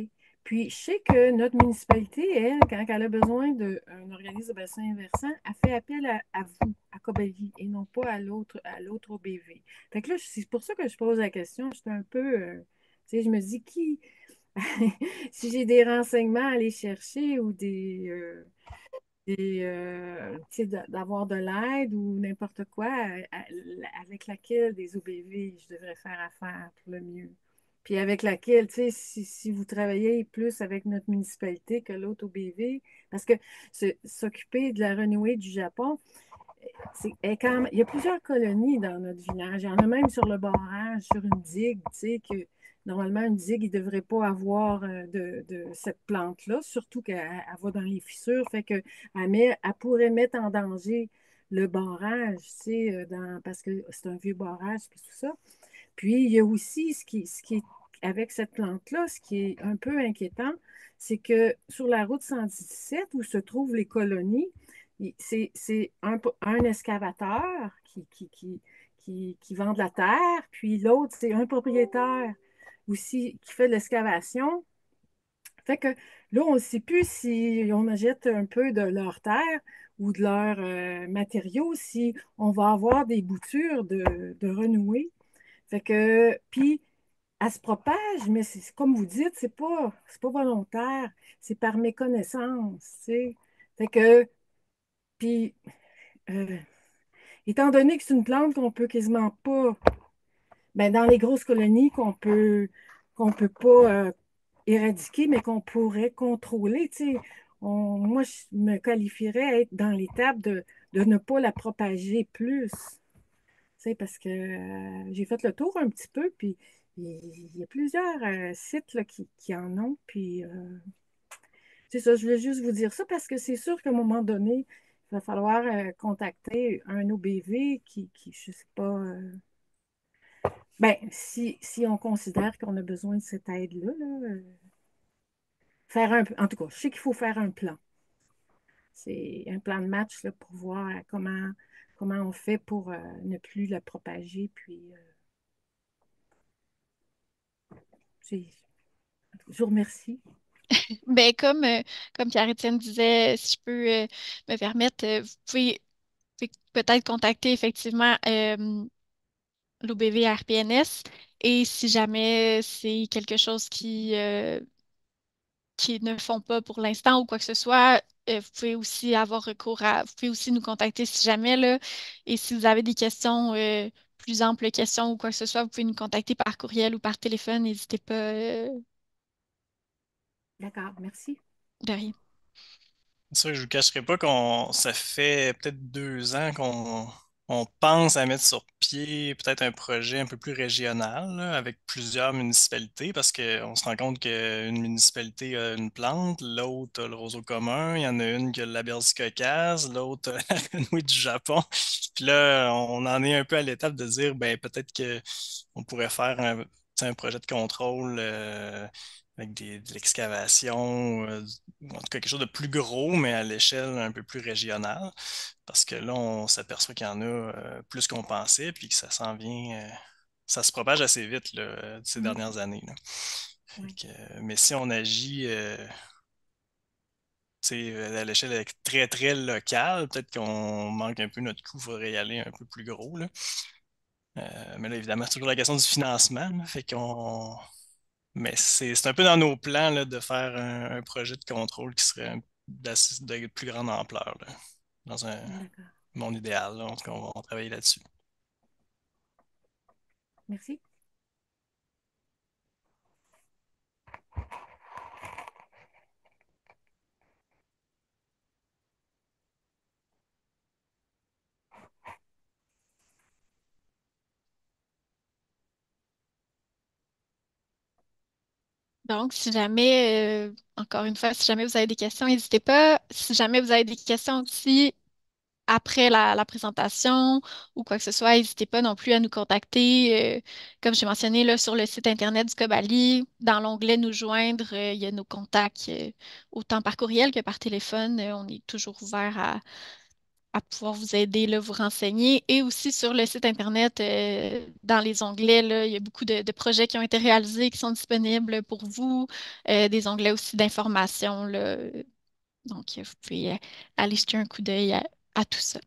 Puis, je sais que notre municipalité, elle, quand elle a besoin d'un organisme de bassin versant, elle fait appel à vous, à Cobali, et non pas à l'autre OBV. Fait que là, c'est pour ça que je pose la question. Je suis un peu, tu sais, je me dis qui, si j'ai des renseignements à aller chercher ou tu sais, d'avoir de l'aide ou n'importe quoi avec laquelle des OBV je devrais faire affaire pour le mieux. Puis avec laquelle, tu sais, si vous travaillez plus avec notre municipalité que l'autre OBV, parce que s'occuper de la renouée du Japon, il y a plusieurs colonies dans notre village. Il y en a même sur le barrage, sur une digue, tu sais, que normalement, une digue, il ne devrait pas avoir de cette plante-là, surtout qu'elle va dans les fissures, fait qu'elle elle pourrait mettre en danger le barrage, tu sais, parce que c'est un vieux barrage, puis tout ça. Puis, il y a aussi ce qui est avec cette plante-là, ce qui est un peu inquiétant, c'est que sur la route 117, où se trouvent les colonies, c'est un excavateur qui vend de la terre, puis l'autre, c'est un propriétaire aussi qui fait de l'excavation. Fait que là, on ne sait plus si on achète un peu de leur terre ou de leurs matériaux, si on va avoir des boutures de renouée. Fait que, puis, elle se propage, mais comme vous dites, c'est pas volontaire, c'est par méconnaissance, tu sais. Fait que, puis, euh, étant donné que c'est une plante qu'on peut quasiment pas, ben, dans les grosses colonies qu'on peut pas éradiquer, mais qu'on pourrait contrôler, tu sais. Moi, je me qualifierais à être dans l'étape de ne pas la propager plus. Tu sais, parce que j'ai fait le tour un petit peu, puis il y a plusieurs sites là, qui en ont, puis c'est ça, je voulais juste vous dire ça parce que c'est sûr qu'à un moment donné, il va falloir contacter un OBV qui je sais pas, ben, si on considère qu'on a besoin de cette aide-là, là, en tout cas, je sais qu'il faut faire un plan. C'est un plan de match là, pour voir comment on fait pour ne plus la propager. Puis, je vous remercie.
Ben, comme Pierre-Étienne disait, si je peux me permettre, pouvez peut-être contacter effectivement l'OBV RPNS et si jamais c'est quelque chose qui ne font pas pour l'instant ou quoi que ce soit, vous pouvez aussi vous pouvez aussi nous contacter si jamais, là. Et si vous avez des questions, plus amples questions ou quoi que ce soit, vous pouvez nous contacter par courriel ou par téléphone. N'hésitez pas,
D'accord, merci.
de rien.
C'est sûr, je ne vous cacherai pas ça fait peut-être 2 ans qu'on pense à mettre sur pied peut-être un projet un peu plus régional là, avec plusieurs municipalités parce qu'on se rend compte qu'une municipalité a une plante, l'autre a le roseau commun, il y en a une qui a la berge du Caucase, l'autre a la grenouille du Japon. Puis là, on en est un peu à l'étape de dire ben peut-être qu'on pourrait faire un projet de contrôle avec de l'excavation, ou en tout cas quelque chose de plus gros, mais à l'échelle un peu plus régionale. Parce que là, on s'aperçoit qu'il y en a plus qu'on pensait, puis que ça s'en vient, ça se propage assez vite là, ces
Mm.
dernières années. Là.
Oui.
Mais si on agit tu sais, à l'échelle très, très locale, peut-être qu'on manque un peu notre coup, il faudrait y aller un peu plus gros. Là. Mais là, évidemment, c'est toujours la question du financement. Là, fait qu'on mais c'est un peu dans nos plans là, de faire un projet de contrôle qui serait de plus grande ampleur, là, dans un
D'accord.
monde idéal. Là. En tout cas, on va travailler là-dessus.
Merci.
Donc, si jamais, encore une fois, si jamais vous avez des questions, n'hésitez pas. Si jamais vous avez des questions aussi, après la présentation ou quoi que ce soit, n'hésitez pas non plus à nous contacter. Comme j'ai mentionné là, sur le site Internet du Cobali, dans l'onglet Nous joindre, il y a nos contacts autant par courriel que par téléphone. On est toujours ouvert à pouvoir vous aider, là, vous renseigner. Et aussi sur le site Internet, dans les onglets, là, il y a beaucoup de projets qui ont été réalisés, qui sont disponibles pour vous. Des onglets aussi d'information, là. Donc, vous pouvez aller jeter un coup d'œil à tout ça.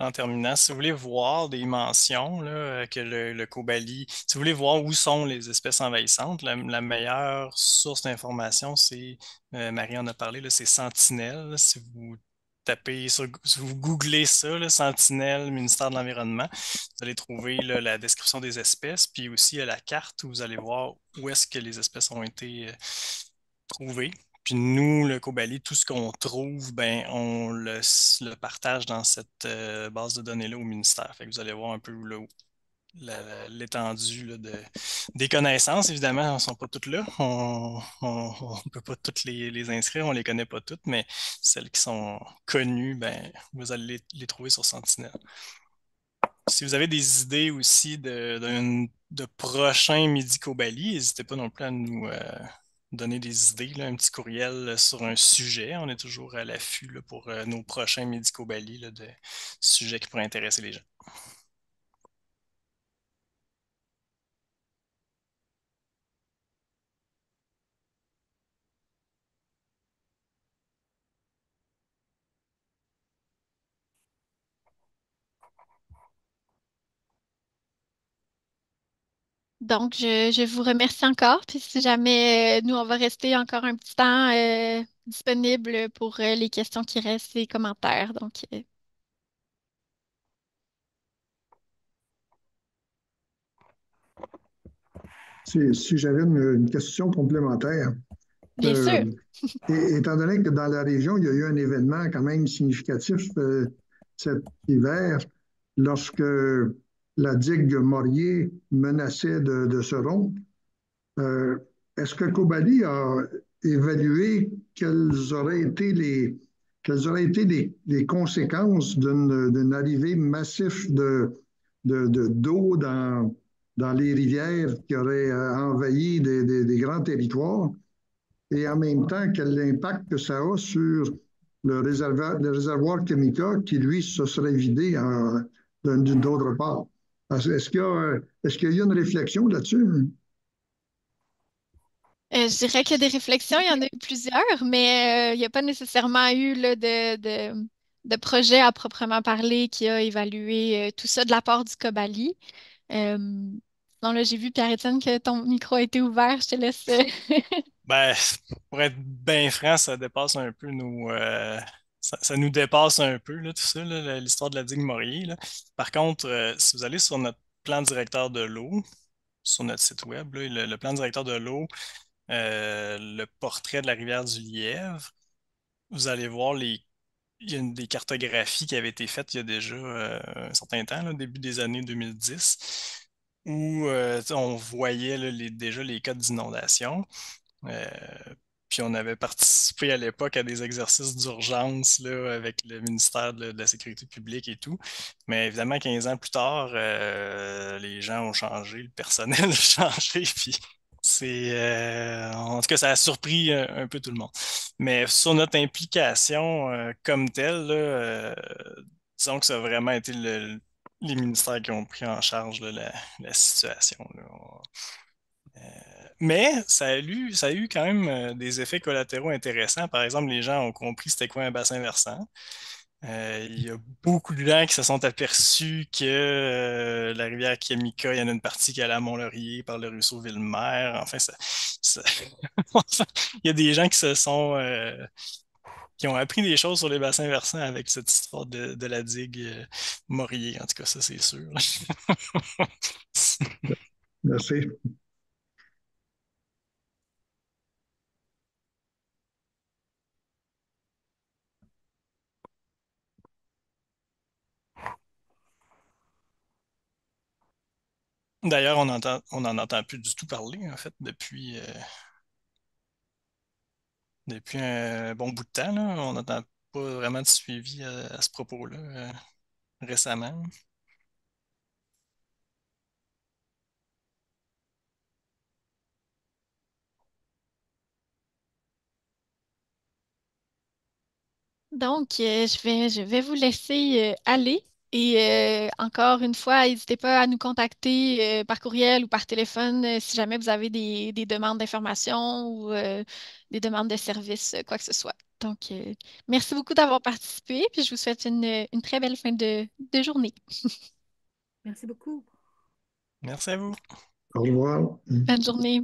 En terminant, si vous voulez voir des mentions là, que le Cobali, si vous voulez voir où sont les espèces envahissantes, la meilleure source d'information, c'est, Marie en a parlé, là, c'est Sentinelle. Là. Si vous tapez, si vous googlez ça, là, Sentinelle, ministère de l'Environnement, vous allez trouver là, la description des espèces, puis aussi la carte où vous allez voir où est-ce que les espèces ont été trouvées. Puis nous, le Cobali, tout ce qu'on trouve, ben, on le partage dans cette base de données-là au ministère. Fait que vous allez voir un peu là, l'étendue là, des connaissances. Évidemment, elles ne sont pas toutes là. On ne peut pas toutes les inscrire, on ne les connaît pas toutes, mais celles qui sont connues, ben, vous allez les trouver sur Sentinelle. Si vous avez des idées aussi de prochains Midi Cobali, n'hésitez pas non plus à nous donner des idées, là, un petit courriel sur un sujet. On est toujours à l'affût là, pour nos prochains Midi Cobali là, de sujets qui pourraient intéresser les gens.
Donc, je vous remercie encore. Puis si jamais nous, on va rester encore un petit temps disponible pour les questions qui restent, les commentaires. Donc,
Si j'avais une question complémentaire,
bien sûr.
euh, étant donné que dans la région, il y a eu un événement quand même significatif cet hiver, lorsque la digue Morier menaçait de se rompre, est-ce que Kobali a évaluer quelles auraient été les conséquences d'une arrivée massive d'eau dans les rivières qui auraient envahi des grands territoires et en même temps quel impact que ça a sur le réservoir Chemica qui, lui, se serait vidé d'une d'autre part. Est-ce qu'il y a eu une réflexion là-dessus?
Je dirais qu'il y a des réflexions, il y en a eu plusieurs, mais il n'y a pas nécessairement eu là, de projet à proprement parler qui a évalué tout ça de la part du Cobali. Euh, Sinon, là, j'ai vu, Pierre-Étienne, que ton micro a été ouvert. Je te laisse.
Ben, pour être bien franc, ça dépasse un peu ça nous dépasse un peu, là, tout ça, là, l'histoire de la digue Maurier, là. Par contre, si vous allez sur notre plan directeur de l'eau, sur notre site web, là, le plan directeur de l'eau, le portrait de la rivière du Lièvre, vous allez voir il y a des cartographies qui avaient été faites il y a déjà un certain temps, là, début des années 2010, où tu sais, on voyait là, déjà les cas d'inondation. Euh, Puis on avait participé à l'époque à des exercices d'urgence là, avec le ministère de la Sécurité publique et tout. Mais évidemment, 15 ans plus tard, les gens ont changé, le personnel a changé, puis en tout cas, ça a surpris un peu tout le monde. Mais sur notre implication comme telle, là, disons que ça a vraiment été les ministères qui ont pris en charge là, la situation, là. Euh, mais ça a eu quand même des effets collatéraux intéressants. Par exemple, les gens ont compris c'était quoi un bassin versant. Il y a beaucoup de gens qui se sont aperçus que la rivière Kiamika, il y en a une partie qui allait à Mont-Laurier par le ruisseau Ville-Mer. Enfin, enfin, il y a des gens qui ont appris des choses sur les bassins versants avec cette histoire de la digue Maurier. En tout cas, ça, c'est sûr.
Merci.
D'ailleurs, on n'en entend plus du tout parler, en fait, depuis un bon bout de temps, là. On n'entend pas vraiment de suivi à ce propos-là récemment.
Donc, je vais vous laisser aller. Et encore une fois, n'hésitez pas à nous contacter par courriel ou par téléphone si jamais vous avez des demandes d'informations ou des demandes de services, quoi que ce soit. Donc, merci beaucoup d'avoir participé, puis je vous souhaite une très belle fin de journée.
Merci beaucoup.
Merci à vous.
Au revoir.
Bonne journée.